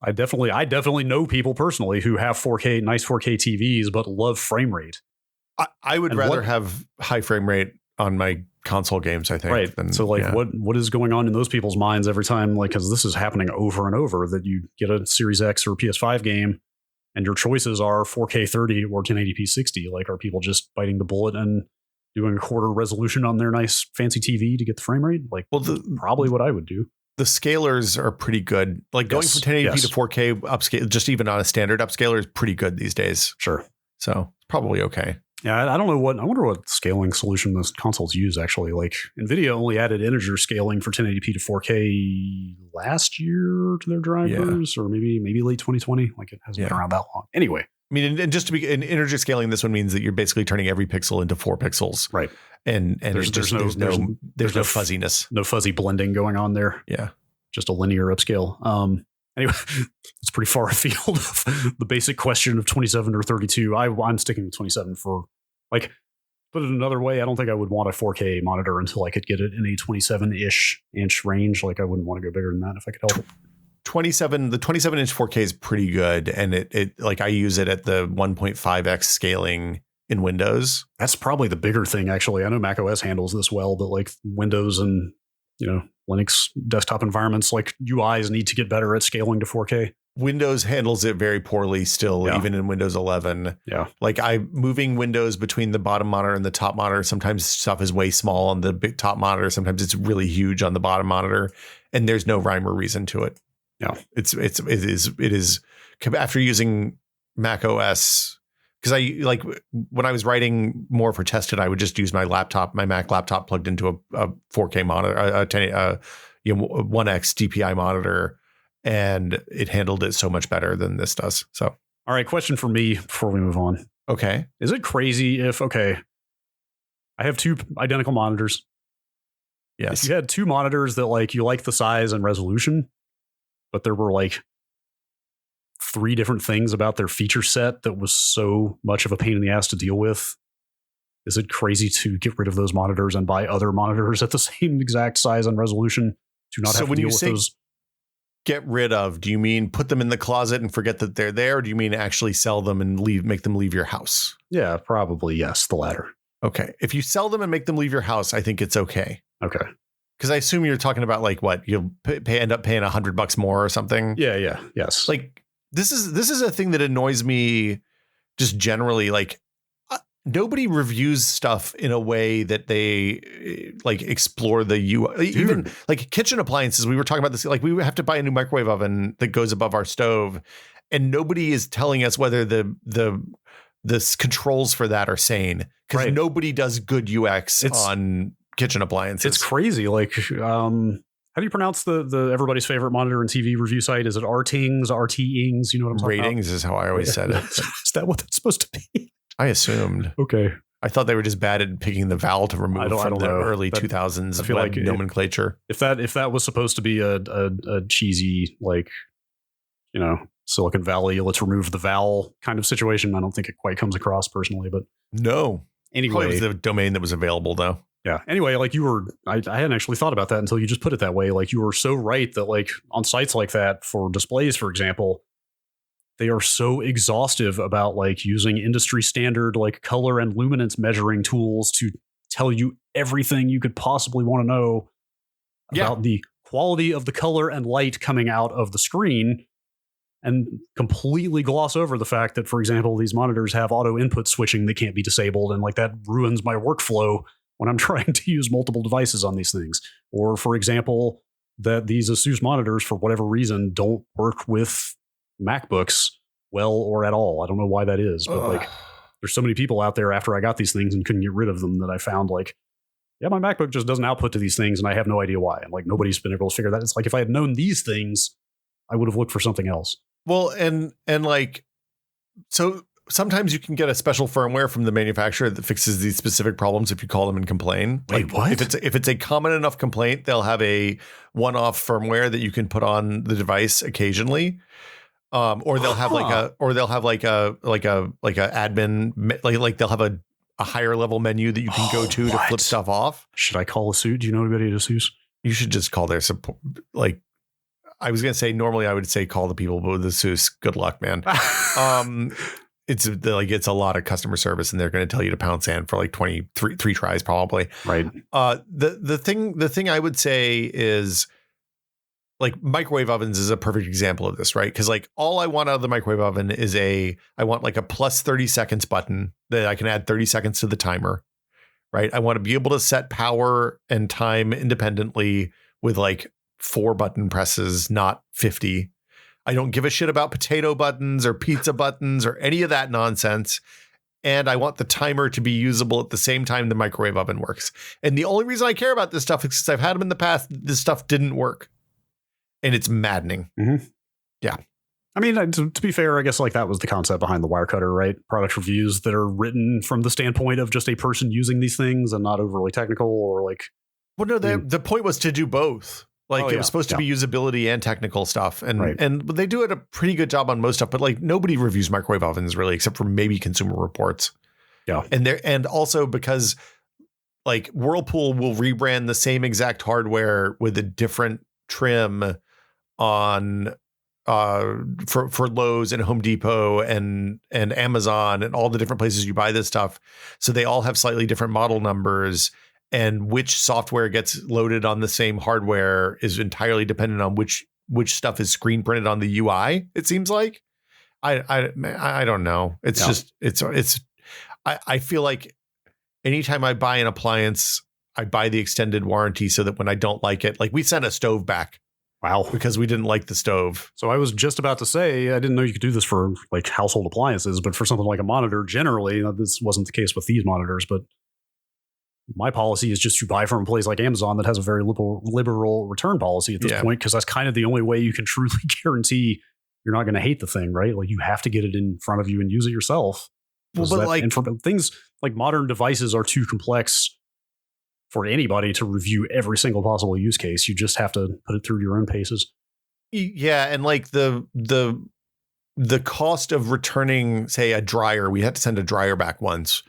I definitely know people personally who have nice 4K TVs, but love frame rate. I would rather have high frame rate on my console games, I think. Right. So what is going on in those people's minds every time? Like, because this is happening over and over that you get a Series X or PS5 game and your choices are 4K 30 or 1080p 60. Like, are people just biting the bullet and doing a quarter resolution on their nice fancy TV to get the frame rate? Like, probably what I would do. The scalers are pretty good. Like going from 1080p to 4K upscale, just even on a standard upscaler, is pretty good these days. Sure. So probably okay. Yeah, I don't know I wonder what scaling solution the consoles use actually. Like NVIDIA only added integer scaling for 1080p to 4K last year to their drivers, or maybe late 2020. Like it hasn't been around that long. Anyway. I mean, and just to be in integer scaling, this one means that you're basically turning every pixel into 4 pixels. Right. And there's no fuzziness. No fuzzy blending going on there. Yeah. Just a linear upscale. Anyway, it's pretty far afield of the basic question of 27 or 32. I'm sticking with 27 for, like, put it another way, I don't think I would want a 4K monitor until I could get it in a 27-ish inch range. Like, I wouldn't want to go bigger than that if I could help it. The 27-inch 4K is pretty good, and it like I use it at the 1.5x scaling in Windows. That's probably the bigger thing, actually. I know Mac OS handles this well, but like Windows and Linux desktop environments, like UIs need to get better at scaling to 4K. Windows handles it very poorly still, even in Windows 11. Yeah. Like I'm moving windows between the bottom monitor and the top monitor. Sometimes stuff is way small on the big top monitor. Sometimes it's really huge on the bottom monitor, and there's no rhyme or reason to it. Yeah. It is after using Mac OS, because I like when I was writing more for Tested, I would just use my Mac laptop plugged into a 4K monitor, a 1x DPI monitor, and it handled it so much better than this does. So, all right, question for me before we move on. Okay. Is it crazy if, I have 2 identical monitors. Yes. If you had 2 monitors that like you like the size and resolution, but there were like 3 different things about their feature set that was so much of a pain in the ass to deal with, is it crazy to get rid of those monitors and buy other monitors at the same exact size and resolution to not have to deal with those? Get rid of, do you mean put them in the closet and forget that they're there? Or do you mean actually sell them and make them leave your house? Yeah, probably yes, the latter. Okay. If you sell them and make them leave your house, I think it's okay. Okay. Because I assume you're talking about like what you'll end up paying $100 more or something. Yeah. Yes. Like this is a thing that annoys me just generally. Like nobody reviews stuff in a way that they like explore the UI. Even like kitchen appliances. We were talking about this. Like we have to buy a new microwave oven that goes above our stove, and nobody is telling us whether the controls for that are sane, because nobody does good UX on kitchen appliances. It's crazy. Like, how do you pronounce the everybody's favorite monitor and TV review site? Is it RTings, RTings? You know what I'm talking Ratings about? Is how I always said it. Is that what that's supposed to be? I assumed. Okay. I thought they were just bad at picking the vowel to remove from the early 2000s I feel like nomenclature. If that was supposed to be a cheesy, like, you know, Silicon Valley, let's remove the vowel kind of situation, I don't think it quite comes across personally. But no. Anyway, probably was the domain that was available though. Yeah. Anyway, like I hadn't actually thought about that until you just put it that way. Like, you were so right that, like, on sites like that for displays, for example, they are so exhaustive about, like, using industry standard, like, color and luminance measuring tools to tell you everything you could possibly want to know about the quality of the color and light coming out of the screen, and completely gloss over the fact that, for example, these monitors have auto input switching that can't be disabled, and, like, that ruins my workflow when I'm trying to use multiple devices on these things. Or, for example, that these ASUS monitors, for whatever reason, don't work with MacBooks well or at all. I don't know why that is, but like, there's so many people out there after I got these things and couldn't get rid of them that I found, like, yeah, my MacBook just doesn't output to these things and I have no idea why. And, like, nobody's been able to figure that. It's like, if I had known these things, I would have looked for something else. Well, and like, so sometimes you can get a special firmware from the manufacturer that fixes these specific problems if you call them and complain. Wait, what? If it's a common enough complaint, they'll have a one-off firmware that you can put on the device occasionally. Or they'll have like a admin, like they'll have a higher level menu that you can go to flip stuff off. Should I call ASUS? Do you know anybody at ASUS? You should just call their support. Like, I was going to say, normally I would say call the people, but with ASUS, good luck, man. It's a lot of customer service, and they're going to tell you to pound sand for like 23 tries probably. Right. The thing I would say is, like, microwave ovens is a perfect example of this, right? Because, like, all I want out of the microwave oven is I want like a plus 30 seconds button that I can add 30 seconds to the timer, right? I want to be able to set power and time independently with like 4 button presses, not 50. I don't give a shit about potato buttons or pizza buttons or any of that nonsense. And I want the timer to be usable at the same time the microwave oven works. And the only reason I care about this stuff is because I've had them in the past. This stuff didn't work. And it's maddening. Mm-hmm. Yeah. I mean, to be fair, I guess, like, that was the concept behind the Wirecutter, right? Product reviews that are written from the standpoint of just a person using these things and not overly technical, or like. Well, no, the point was to do both. Like, it was supposed to be usability and technical stuff. And they do it a pretty good job on most stuff, but, like, nobody reviews microwave ovens really, except for maybe Consumer Reports. Yeah. And also because, like, Whirlpool will rebrand the same exact hardware with a different trim on for Lowe's and Home Depot and Amazon and all the different places you buy this stuff. So they all have slightly different model numbers, and which software gets loaded on the same hardware is entirely dependent on which stuff is screen printed on the UI. It seems like I don't know. It's just I feel like anytime I buy an appliance, I buy the extended warranty so that when I don't like it, like, we sent a stove back. Wow. Because we didn't like the stove. So I was just about to say, I didn't know you could do this for, like, household appliances, but for something like a monitor, generally, this wasn't the case with these monitors, but my policy is just to buy from a place like Amazon that has a very liberal return policy at this point, because that's kind of the only way you can truly guarantee you're not going to hate the thing, right? Like, you have to get it in front of you and use it yourself. Well, but and for things like modern devices are too complex for anybody to review every single possible use case. You just have to put it through your own paces. Yeah, and like the cost of returning, say, a dryer, we had to send a dryer back once,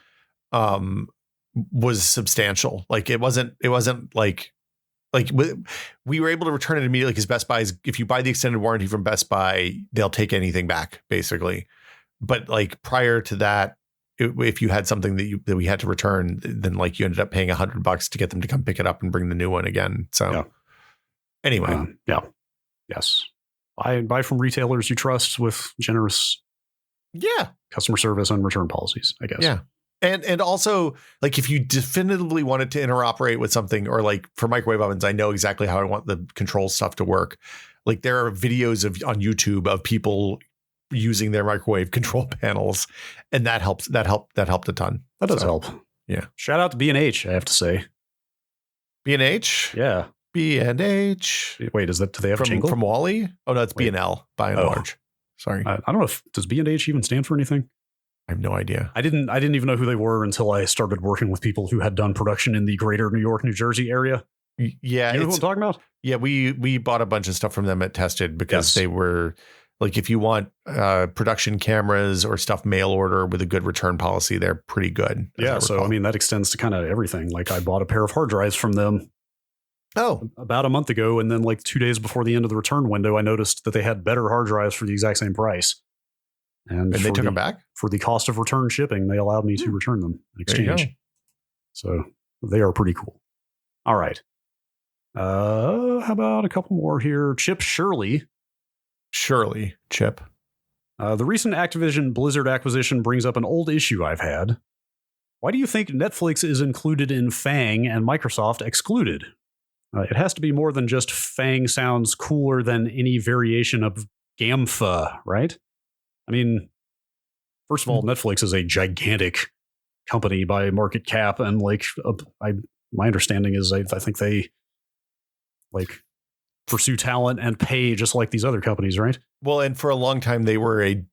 was substantial. Like, it wasn't like we were able to return it immediately, because Best Buy is, if you buy the extended warranty from Best Buy, they'll take anything back basically. But, like, prior to that, if you had something that we had to return, then, like, you ended up paying $100 to get them to come pick it up and bring the new one again. So anyway, yes, buy from retailers you trust with generous customer service and return policies, I guess. Yeah. And also, like, if you definitively wanted to interoperate with something, or, like, for microwave ovens, I know exactly how I want the control stuff to work. Like, there are videos on YouTube of people using their microwave control panels, and that helped a ton. That does help. Yeah. Shout out to B&H, I have to say. B&H? Yeah. B&H. Wait, do they have a jingle? From Wally? Oh, no, it's B&L by and large. Sorry. I don't know does B&H even stand for anything? I have no idea. I didn't even know who they were until I started working with people who had done production in the greater New York, New Jersey area. Yeah. You know who I'm talking about? Yeah, we bought a bunch of stuff from them at Tested because they were like, if you want production cameras or stuff mail order with a good return policy, they're pretty good. Yeah. So, I mean, that extends to kind of everything. Like I bought a pair of hard drives from them. Oh, about a month ago. And then like 2 days before the end of the return window, I noticed that they had better hard drives for the exact same price. And they took them back? For the cost of return shipping, they allowed me to return them in exchange. So they are pretty cool. All right. How about a couple more here? Chip Shirley. Chip. The recent Activision Blizzard acquisition brings up an old issue I've had. Why do you think Netflix is included in FAANG and Microsoft excluded? It has to be more than just FAANG sounds cooler than any variation of GAMFA, right? I mean, first of all, Netflix is a gigantic company by market cap, and like, my understanding is I think they like pursue talent and pay just like these other companies, right? Well, and for a long time they were a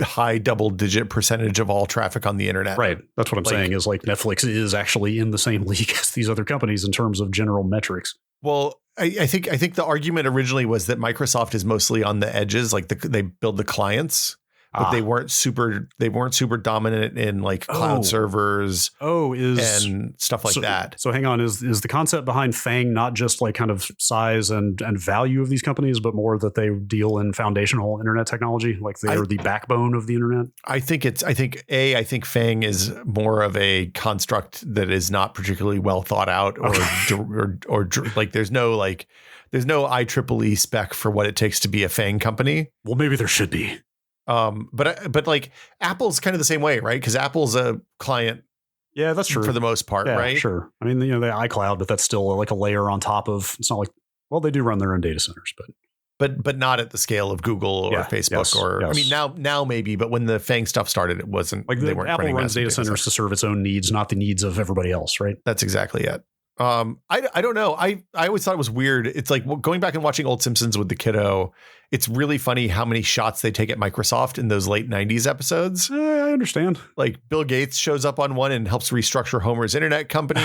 high double-digit percentage of all traffic on the internet. Right. That's what I'm saying is like Netflix is actually in the same league as these other companies in terms of general metrics. Well, I think the argument originally was that Microsoft is mostly on the edges, like they build the clients, but they weren't super dominant in like cloud servers. And stuff like that. So hang on, is the concept behind FAANG not just like kind of size and value of these companies, but more that they deal in foundational internet technology, like they are the backbone of the internet? I think FAANG is more of a construct that is not particularly well thought out, or like there's no IEEE spec for what it takes to be a FAANG company. Well, maybe there should be. But like Apple's kind of the same way, right? Because Apple's a client. Yeah, that's true for the most part, right? Sure. I mean, the iCloud, but that's still like a layer on top of. It's not like, well, they do run their own data centers, but not at the scale of Google or Facebook I mean, now maybe, but when the FAANG stuff started, it wasn't like Apple runs data centers to serve its own needs, not the needs of everybody else, right? That's exactly it. I don't know. I always thought it was weird. It's like going back and watching old Simpsons with the kiddo. It's really funny how many shots they take at Microsoft in those late 90s episodes. I understand. Like Bill Gates shows up on one and helps restructure Homer's internet company.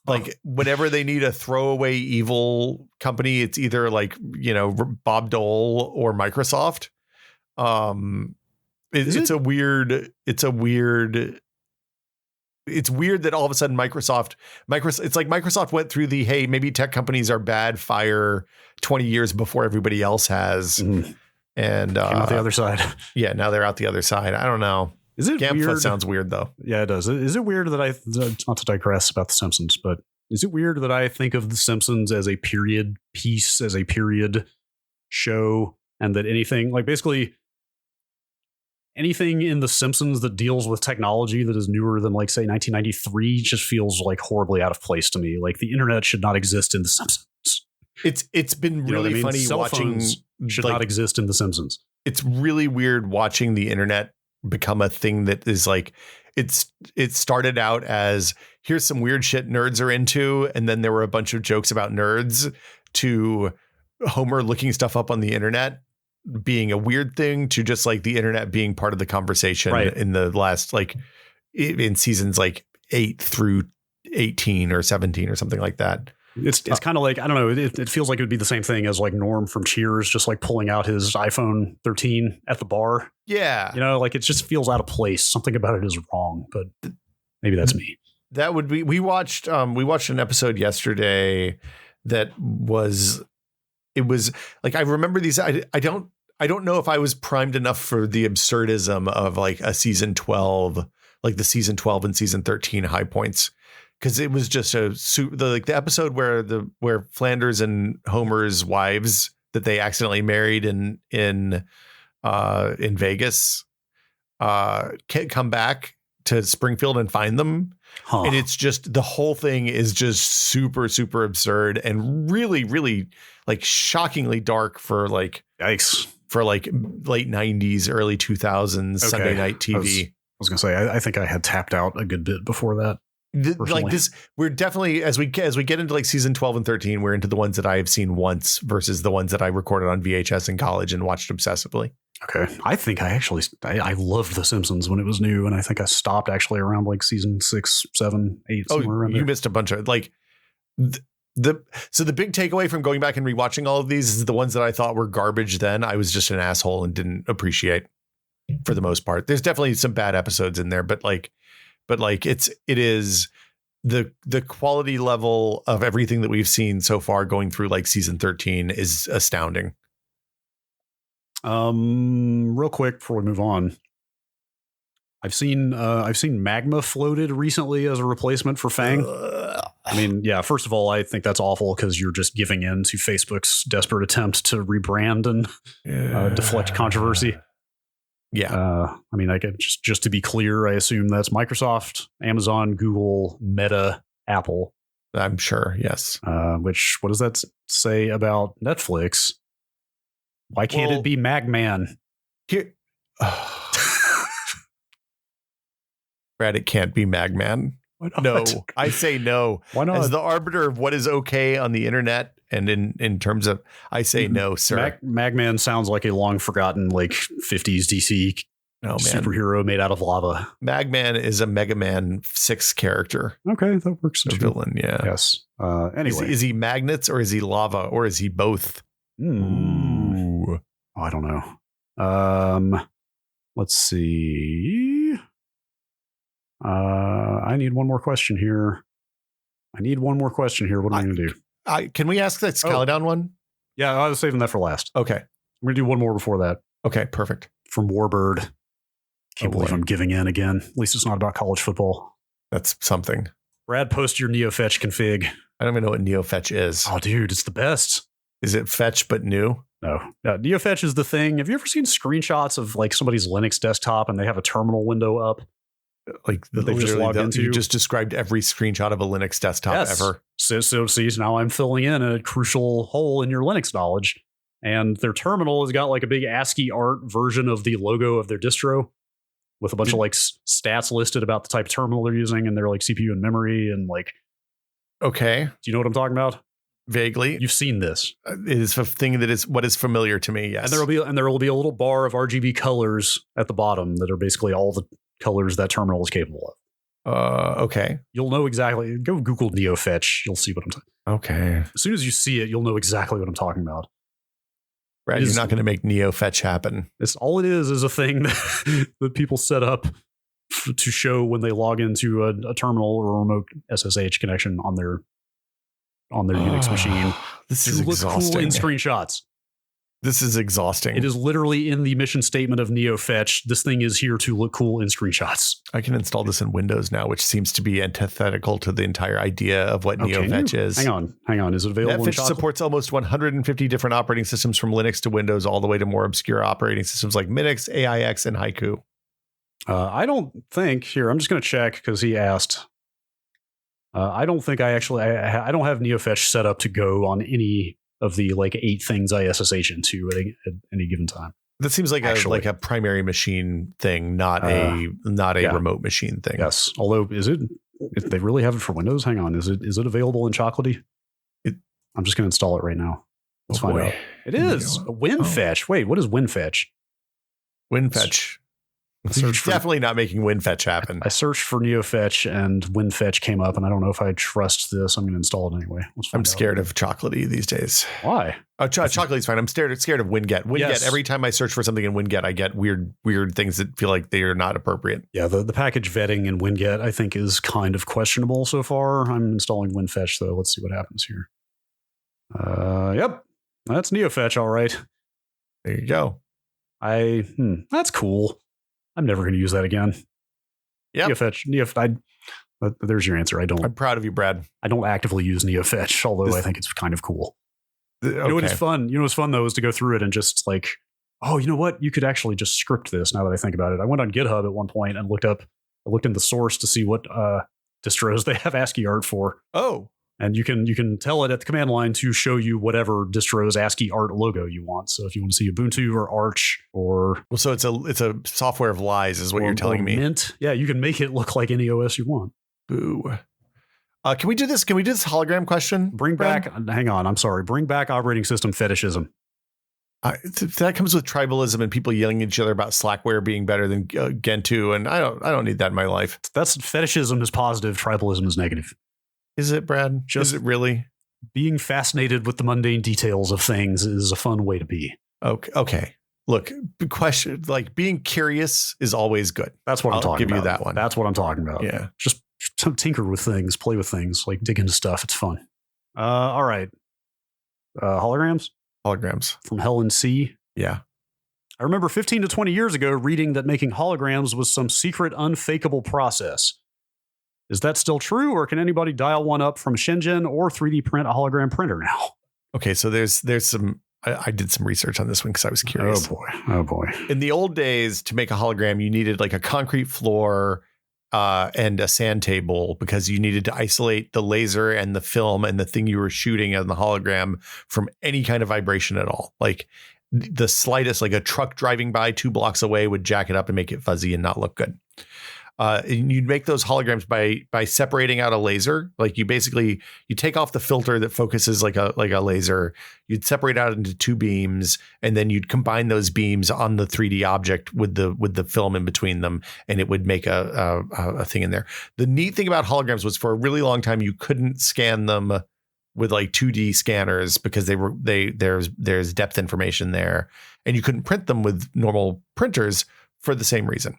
Like whenever they need a throwaway evil company, it's either like, Bob Dole or Microsoft. It's weird that all of a sudden Microsoft, it's like Microsoft went through the, hey, maybe tech companies are bad fire 20 years before everybody else has. Mm-hmm. And came out the other side. Yeah, now they're out the other side. I don't know. Is it GAMFA weird? Sounds weird though. Yeah, it does. Is it weird that not to digress about The Simpsons, but is it weird that I think of The Simpsons as a period piece, as a period show, and that anything like basically anything in The Simpsons that deals with technology that is newer than like say 1993 just feels like horribly out of place to me. Like the internet should not exist in The Simpsons. It's been really funny watching should not exist in The Simpsons. It's really weird watching the internet become a thing that is like it started out as here's some weird shit nerds are into, and then there were a bunch of jokes about nerds, to Homer looking stuff up on the internet being a weird thing, to just like the internet being part of the conversation in the last like in seasons like 8 through 18 or 17 or something like that. It's kind of like, I don't know, it feels like it would be the same thing as like Norm from Cheers, just like pulling out his iPhone 13 at the bar. Yeah. Like it just feels out of place. Something about it is wrong, but maybe that's me. That would be, we watched an episode yesterday that was, it was like, I remember these, I don't know if I was primed enough for the absurdism of like a season 12, like the season 12 and season 13 high points. Because it was just the episode where Flanders and Homer's wives that they accidentally married in Vegas can't come back to Springfield and find them. Huh. And it's just, the whole thing is just super, super absurd and really, really like shockingly dark for like, yikes. for like late 90s, early 2000s Sunday night TV. I was gonna say I think I had tapped out a good bit before that. Like this, we're definitely as we get into like season 12 and 13, we're into the ones that I have seen once versus the ones that I recorded on VHS in college and watched obsessively. Okay, I think I loved The Simpsons when it was new, and I think I stopped actually around like season 6, 7, 8. Somewhere around there. You missed a bunch of like so the big takeaway from going back and rewatching all of these is the ones that I thought were garbage then I was just an asshole and didn't appreciate for the most part. There's definitely some bad episodes in there, but it is the quality level of everything that we've seen so far going through like season 13 is astounding. Real quick before we move on, I've seen magma floated recently as a replacement for FAANG. I mean, yeah, first of all, I think that's awful because you're just giving in to Facebook's desperate attempt to rebrand and deflect controversy. Yeah. I mean, I could just to be clear, I assume that's Microsoft, Amazon, Google, Meta, Apple. I'm sure. Yes. Which, what does that say about Netflix? Why can't it be Magman? Here, Brad, it can't be Magman. No, I say no. Why not? As the arbiter of what is okay on the internet and in terms of, I say no, sir. Magman sounds like a long forgotten like 50s DC superhero made out of lava. Magman is a Mega Man 6 character. Okay, that works. A villain, yeah. Yes. Anyway, is he magnets or is he lava or is he both? Ooh. Oh, I don't know. Let's see. I need one more question here. What am I going to do? Can we ask that Scaladown one? Yeah, I was saving that for last. Okay. I'm going to do one more before that. Okay, perfect. From Warbird. Can't believe I'm giving in again. At least it's not about college football. That's something. Brad, post your neofetch config. I don't even know what neofetch is. Oh, dude, it's the best. Is it fetch but new? No. Neofetch is the thing. Have you ever seen screenshots of like somebody's Linux desktop and they have a terminal window up? Like that they've just logged into. You just described every screenshot of a Linux desktop ever. So see, now I'm filling in a crucial hole in your Linux knowledge. And their terminal has got like a big ASCII art version of the logo of their distro with a bunch of like stats listed about the type of terminal they're using and their like CPU and memory and like. Okay. Do you know what I'm talking about? Vaguely. You've seen this. It is a thing that is what is familiar to me. Yes. And there will be a little bar of RGB colors at the bottom that are basically all the colors that terminal is capable of. Okay. You'll know exactly. Go Google neofetch. You'll see what I'm talking about. Okay. As soon as you see it, you'll know exactly what I'm talking about. Brad, you're not going to make neofetch happen. It's all it is a thing that people set up to show when they log into a terminal or a remote SSH connection on their Unix machine. This is exhausting. Look cool in screenshots. This is exhausting. It is literally in the mission statement of neofetch. This thing is here to look cool in screenshots. I can install this in Windows now, which seems to be antithetical to the entire idea of what neofetch is. Hang on. Is it available? Netfetch supports almost 150 different operating systems from Linux to Windows, all the way to more obscure operating systems like Minix, AIX, and Haiku. I don't think here. I'm just going to check because he asked. I don't think I don't have neofetch set up to go on any of the like 8 things I SSH into at any given time. That seems like a primary machine thing, not a remote machine thing. Yes. Although if they really have it for Windows, hang on. Is it available in Chocolatey? I'm just going to install it right now. Let's find out. It is WinFetch. Wait, what is WinFetch? WinFetch. Definitely not making WinFetch happen. I searched for neofetch and WinFetch came up, and I don't know if I trust this. I'm going to install it anyway. I'm scared of Chocolatey these days. Why? Chocolatey's fine. I'm scared of WinGet. WinGet. Every time I search for something in WinGet, I get weird things that feel like they are not appropriate. Yeah, the package vetting in WinGet I think is kind of questionable so far. I'm installing WinFetch though. Let's see what happens here. Yep, that's neofetch. All right. There you go. That's cool. I'm never going to use that again. Yeah. Neofetch. There's your answer. I'm proud of you, Brad. I don't actively use neofetch, although I think it's kind of cool. Okay. You know what is fun? What's fun though is to go through it and just like, oh, you know what? You could actually just script this. Now that I think about it, I went on GitHub at one point and looked in the source to see what distros they have ASCII art for. Oh, And you can tell it at the command line to show you whatever distro's ASCII art logo you want. So if you want to see Ubuntu or Arch or so it's a software of lies, is what you're telling me. Mint, yeah, you can make it look like any OS you want. Boo. Can we do this? Can we do this hologram question? Bring back operating system fetishism. That comes with tribalism and people yelling at each other about Slackware being better than Gentoo, and I don't need that in my life. That's fetishism is positive, tribalism is negative. Is it, Brad? Is it really? Being fascinated with the mundane details of things is a fun way to be. Okay. Look, question, like being curious is always good. That's what I'm talking about. I'll give you that one. That's what I'm talking about. Yeah. Just tinker with things, play with things, like dig into stuff. It's fun. All right. Holograms? Holograms. From Helen C. Yeah. I remember 15 to 20 years ago reading that making holograms was some secret unfakeable process. Is that still true, or can anybody dial one up from Shenzhen or 3D print a hologram printer now? Okay, so there's some. I did some research on this one because I was curious. Oh boy. In the old days, to make a hologram, you needed like a concrete floor and a sand table because you needed to isolate the laser and the film and the thing you were shooting on the hologram from any kind of vibration at all. Like the slightest, like a truck driving by 2 blocks away would jack it up and make it fuzzy and not look good. And you'd make those holograms by separating out a laser. Like you take off the filter that focuses like a laser. You'd separate out into 2 beams, and then you'd combine those beams on the 3D object with the film in between them, and it would make a thing in there. The neat thing about holograms was for a really long time you couldn't scan them with like 2D scanners because there's depth information there, and you couldn't print them with normal printers for the same reason.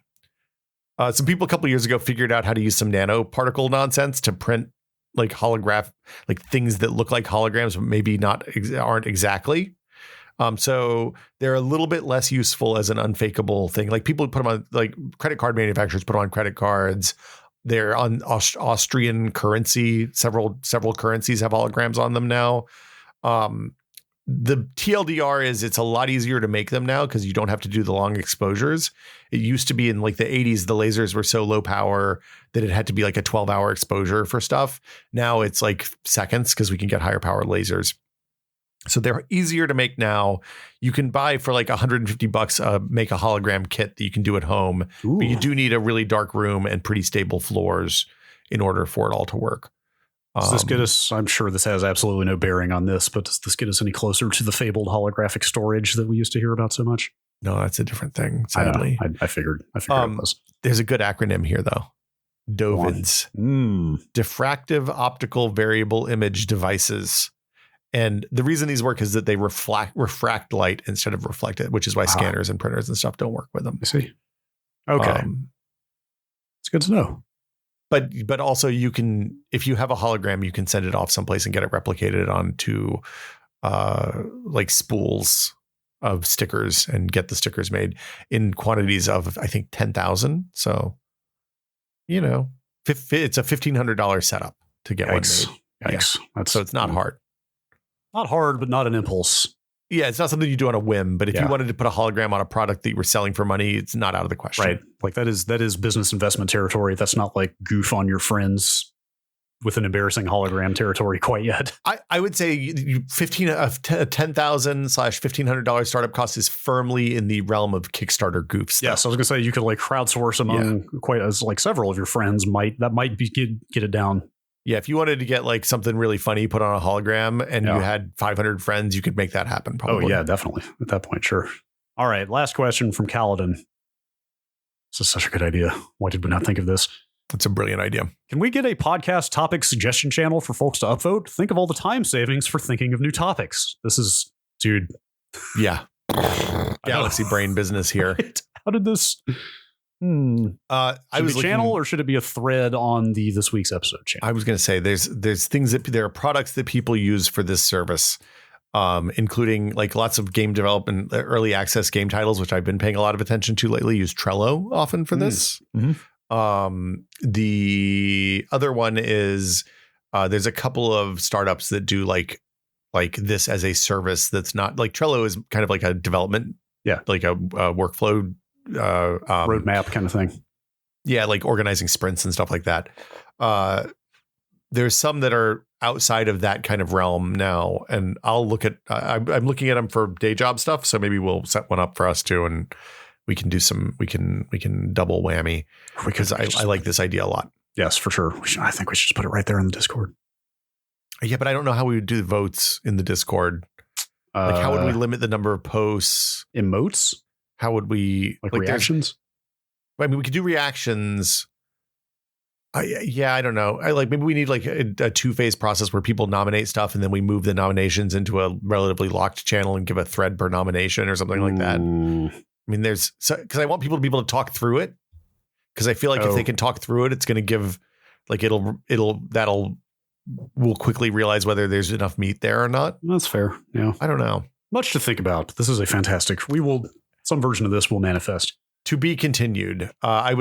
Some people a couple of years ago figured out how to use some nanoparticle nonsense to print like holograph, like things that look like holograms, but maybe aren't exactly. So they're a little bit less useful as an unfakeable thing. Like people put them on, like credit card manufacturers put them on credit cards. They're on Austrian currency. Several currencies have holograms on them now. The TLDR is it's a lot easier to make them now because you don't have to do the long exposures. It used to be in like the 80s, the lasers were so low power that it had to be like a 12-hour exposure for stuff. Now it's like seconds because we can get higher power lasers. So they're easier to make now. You can buy for like $150 make a hologram kit that you can do at home. Ooh. But you do need a really dark room and pretty stable floors in order for it all to work. Does this get us, I'm sure this has absolutely no bearing on this, but does this get us any closer to the fabled holographic storage that we used to hear about so much? No, that's a different thing, sadly. I figured it was. There's a good acronym here, though. DOVIDs. Diffractive Optical Variable Image Devices. And the reason these work is that they refract light instead of reflect it, which is why scanners and printers and stuff don't work with them. I see. Okay. It's good to know. But also you can, if you have a hologram, you can send it off someplace and get it replicated onto like spools of stickers and get the stickers made in quantities of, I think, 10,000. So, it's a $1,500 setup to get one made. Yikes. Yeah. So it's not hard. Not hard, but not an impulse. Yeah, it's not something you do on a whim, but if you wanted to put a hologram on a product that you were selling for money, it's not out of the question. Right. Like that is business investment territory. That's not like goof on your friends with an embarrassing hologram territory quite yet. I would say $10,000/$1,500 startup cost is firmly in the realm of Kickstarter goofs. Yeah, so I was gonna say you could like crowdsource among quite as like several of your friends might get it down. Yeah, if you wanted to get like something really funny put on a hologram and you had 500 friends, you could make that happen probably. Oh, yeah, definitely. At that point, sure. All right, last question from Kaladin. This is such a good idea. Why did we not think of this? It's a brilliant idea. Can we get a podcast topic suggestion channel for folks to upvote? Think of all the time savings for thinking of new topics. This is, dude. Yeah. Galaxy brain business here. Right? How did this... Should it be a channel or should it be a thread on the This Week's Episode channel? I was going to say there's things that there are products that people use for this service, including like lots of game development, early access game titles, which I've been paying a lot of attention to lately. Use Trello often for this. Mm-hmm. The other one is there's a couple of startups that do like this as a service that's not like Trello is kind of like a development, like a workflow. Roadmap kind of thing. Yeah, like organizing sprints and stuff like that. There's some that are outside of that kind of realm now, and I'll look at. I'm looking at them for day job stuff, so maybe we'll set one up for us too, and we can do some. We can double whammy because I like this idea a lot. Yes, for sure. I think we should just put it right there in the Discord. Yeah, but I don't know how we would do the votes in the Discord. Like, how would we limit the number of posts? Emotes? How would we like reactions? I mean, we could do reactions. I don't know. Maybe we need like a two-phase process where people nominate stuff and then we move the nominations into a relatively locked channel and give a thread per nomination or something like that. I mean, because I want people to be able to talk through it, because I feel like if they can talk through it, it's going to give like we'll quickly realize whether there's enough meat there or not. That's fair. Yeah. I don't know. Much to think about. This is a fantastic. Some version of this will manifest. To be continued. I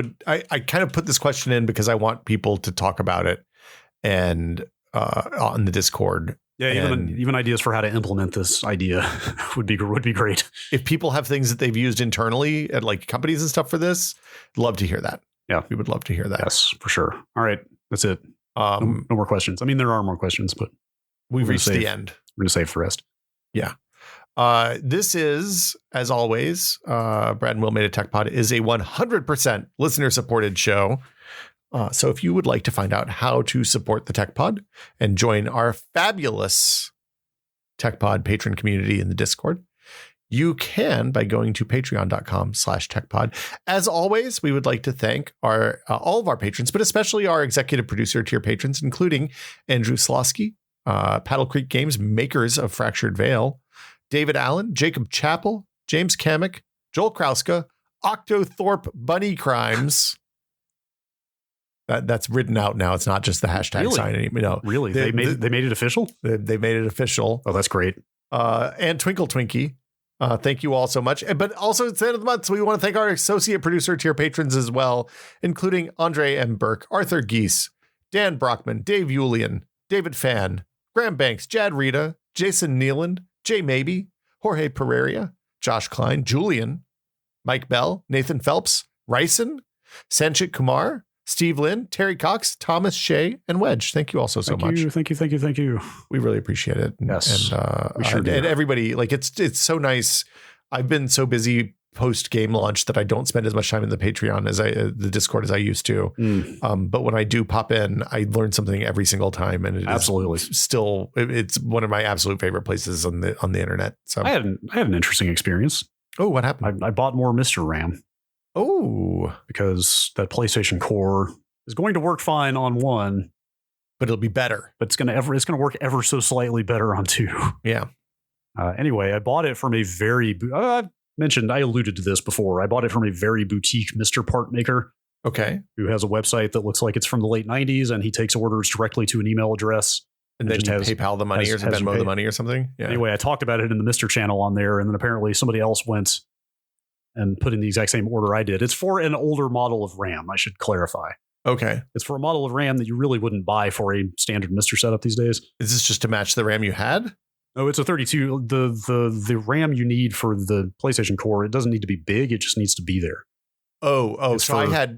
kind of put this question in because I want people to talk about it and on the Discord. Yeah, even ideas for how to implement this idea would be great. If people have things that they've used internally at like companies and stuff for this, love to hear that. Yeah, we would love to hear that. Yes, for sure. All right, that's it. No more questions. I mean, there are more questions, but we've reached the end. We're going to save the rest. Yeah. This is, as always, Brad and Will Made a Tech Pod is a 100% listener supported show. So if you would like to find out how to support the Tech Pod and join our fabulous Tech Pod patron community in the Discord, you can by going to patreon.com/techpod. As always, we would like to thank all of our patrons, but especially our executive producer tier patrons, including Andrew Slosky, Paddle Creek Games, makers of Fractured Veil, David Allen, Jacob Chappell, James Kamek, Joel Krauska, Octothorpe Bunny Crimes. That's written out now. It's not just the hashtag sign anymore. No, really? They made it official? They made it official. Oh, that's great. And Twinkle Twinkie. Thank you all so much. But also it's the end of the month, so we want to thank our associate producer tier patrons as well, including Andre M. Burke, Arthur Geese, Dan Brockman, Dave Yulian, David Fan, Graham Banks, Jad Rita, Jason Nealand, Jay Maybe, Jorge Pereira, Josh Klein, Julian, Mike Bell, Nathan Phelps, Ryson, Sanchit Kumar, Steve Lynn, Terry Cox, Thomas Shea, and Wedge. Thank you all so much. Thank you. We really appreciate it. Yes. And everybody, like it's so nice. I've been so busy post game launch that I don't spend as much time in the Patreon the Discord as I used to. But when I do pop in, I learn something every single time, and it's one of my absolute favorite places on the internet. So I had an interesting experience. Oh, what happened? I bought more Mr. RAM. Oh, because that PlayStation Core is going to work fine on 1, but it'll be better. But it's going to work ever so slightly better on 2. Yeah. Anyway, I bought it from a very I alluded to this before. I bought it from a very boutique Mr. Part Maker. Okay. Who has a website that looks like it's from the late 90s, and he takes orders directly to an email address. And then you PayPal the money or Venmo the money or something. Yeah. Anyway, I talked about it in the Mr. channel on there, and then apparently somebody else went and put in the exact same order I did. It's for an older model of RAM, I should clarify. Okay. It's for a model of RAM that you really wouldn't buy for a standard Mr. setup these days. Is this just to match the RAM you had? Oh, it's a 32. The RAM you need for the PlayStation Core, it doesn't need to be big. It just needs to be there. So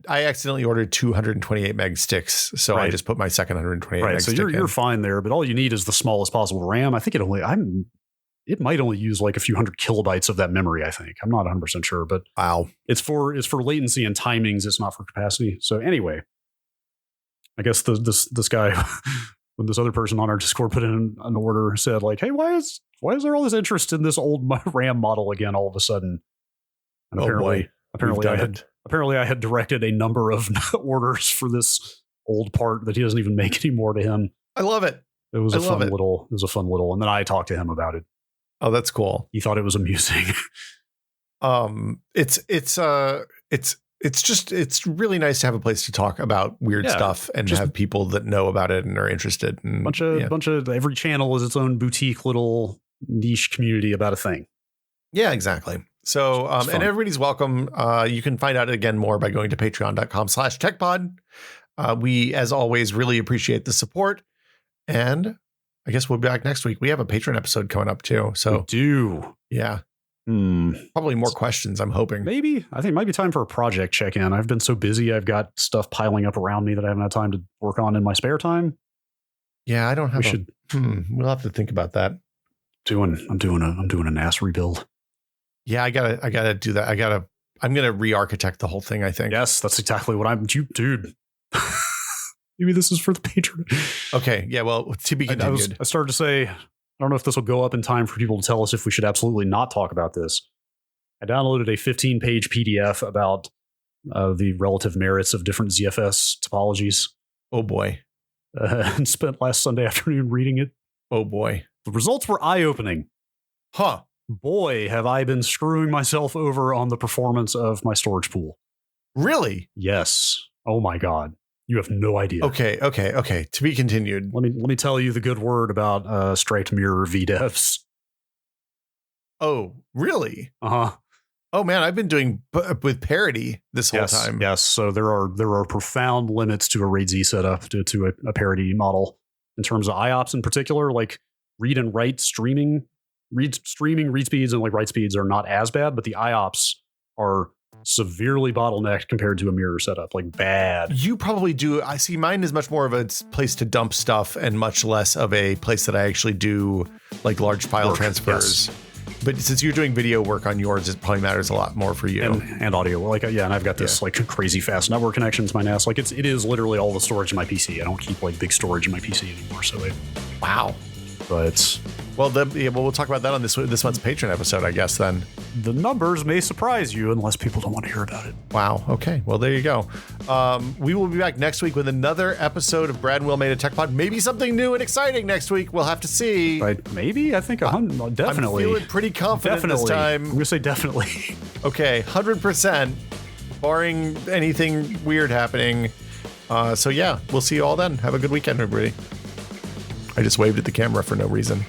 I accidentally ordered 228 meg sticks. So I just put my second 128 meg stick in. So you're fine there, but all you need is the smallest possible RAM. I think it might only use like a few hundred kilobytes of that memory, I think. I'm not 100% sure, but wow. It's for latency and timings. It's not for capacity. So anyway, I guess this guy, when this other person on our Discord put in an order, said like, hey, why is there all this interest in this old RAM model again all of a sudden? And apparently I had directed a number of orders for this old part that he doesn't even make anymore to him. I love it. It was a fun little, and then I talked to him about it. Oh, that's cool. He thought it was amusing. It's really nice to have a place to talk about weird stuff and have people that know about it and are interested. And bunch of every channel is its own boutique little niche community about a thing. Yeah, exactly. So, and everybody's welcome. You can find out again more by going to patreon.com/techpod. We, as always, really appreciate the support. And I guess we'll be back next week. We have a Patreon episode coming up too. So we do. Yeah. Probably more questions, I'm hoping. Maybe. I think it might be time for a project check-in. I've been so busy. I've got stuff piling up around me that I haven't had time to work on in my spare time. Yeah, I don't have. We'll have to think about that. I'm doing a NAS rebuild. Yeah, I gotta do that. I'm gonna re-architect the whole thing, I think. Yes, that's exactly what dude. Maybe this is for the patron. Okay, yeah, well, to be continued. I started to say, I don't know if this will go up in time for people to tell us if we should absolutely not talk about this. I downloaded a 15-page PDF about the relative merits of different ZFS topologies. Oh boy. And spent last Sunday afternoon reading it. Oh boy. The results were eye-opening. Huh. Boy, have I been screwing myself over on the performance of my storage pool. Really? Yes. Oh my God. You have no idea. Okay. To be continued. Let me tell you the good word about striped mirror VDEVs. Oh, really? Uh-huh. Oh man, I've been doing with parity this whole time. Yes. So there are profound limits to a RAID Z setup to a parity model in terms of IOPS in particular. Like read and write streaming, read speeds and like write speeds are not as bad, but the IOPS are severely bottlenecked compared to a mirror setup, like bad. You probably do. I see mine is much more of a place to dump stuff and much less of a place that I actually do like large file transfers. Yes. But since you're doing video work on yours, it probably matters a lot more for you. And audio. Like, yeah, and I've got this like crazy fast network connections to my NAS. Like it is literally all the storage in my PC. I don't keep like big storage in my PC anymore. So wow. But we'll talk about that on this month's Patreon episode, I guess. Then the numbers may surprise you unless people don't want to hear about it. Wow. Okay. Well, there you go. We will be back next week with another episode of Brad and Will Made a Tech Pod. Maybe something new and exciting next week. We'll have to see. Right? Maybe. I think definitely. I'm feeling pretty confident this time. I'm gonna say definitely. Okay. 100%, barring anything weird happening. So yeah, we'll see you all then. Have a good weekend, everybody. I just waved at the camera for no reason.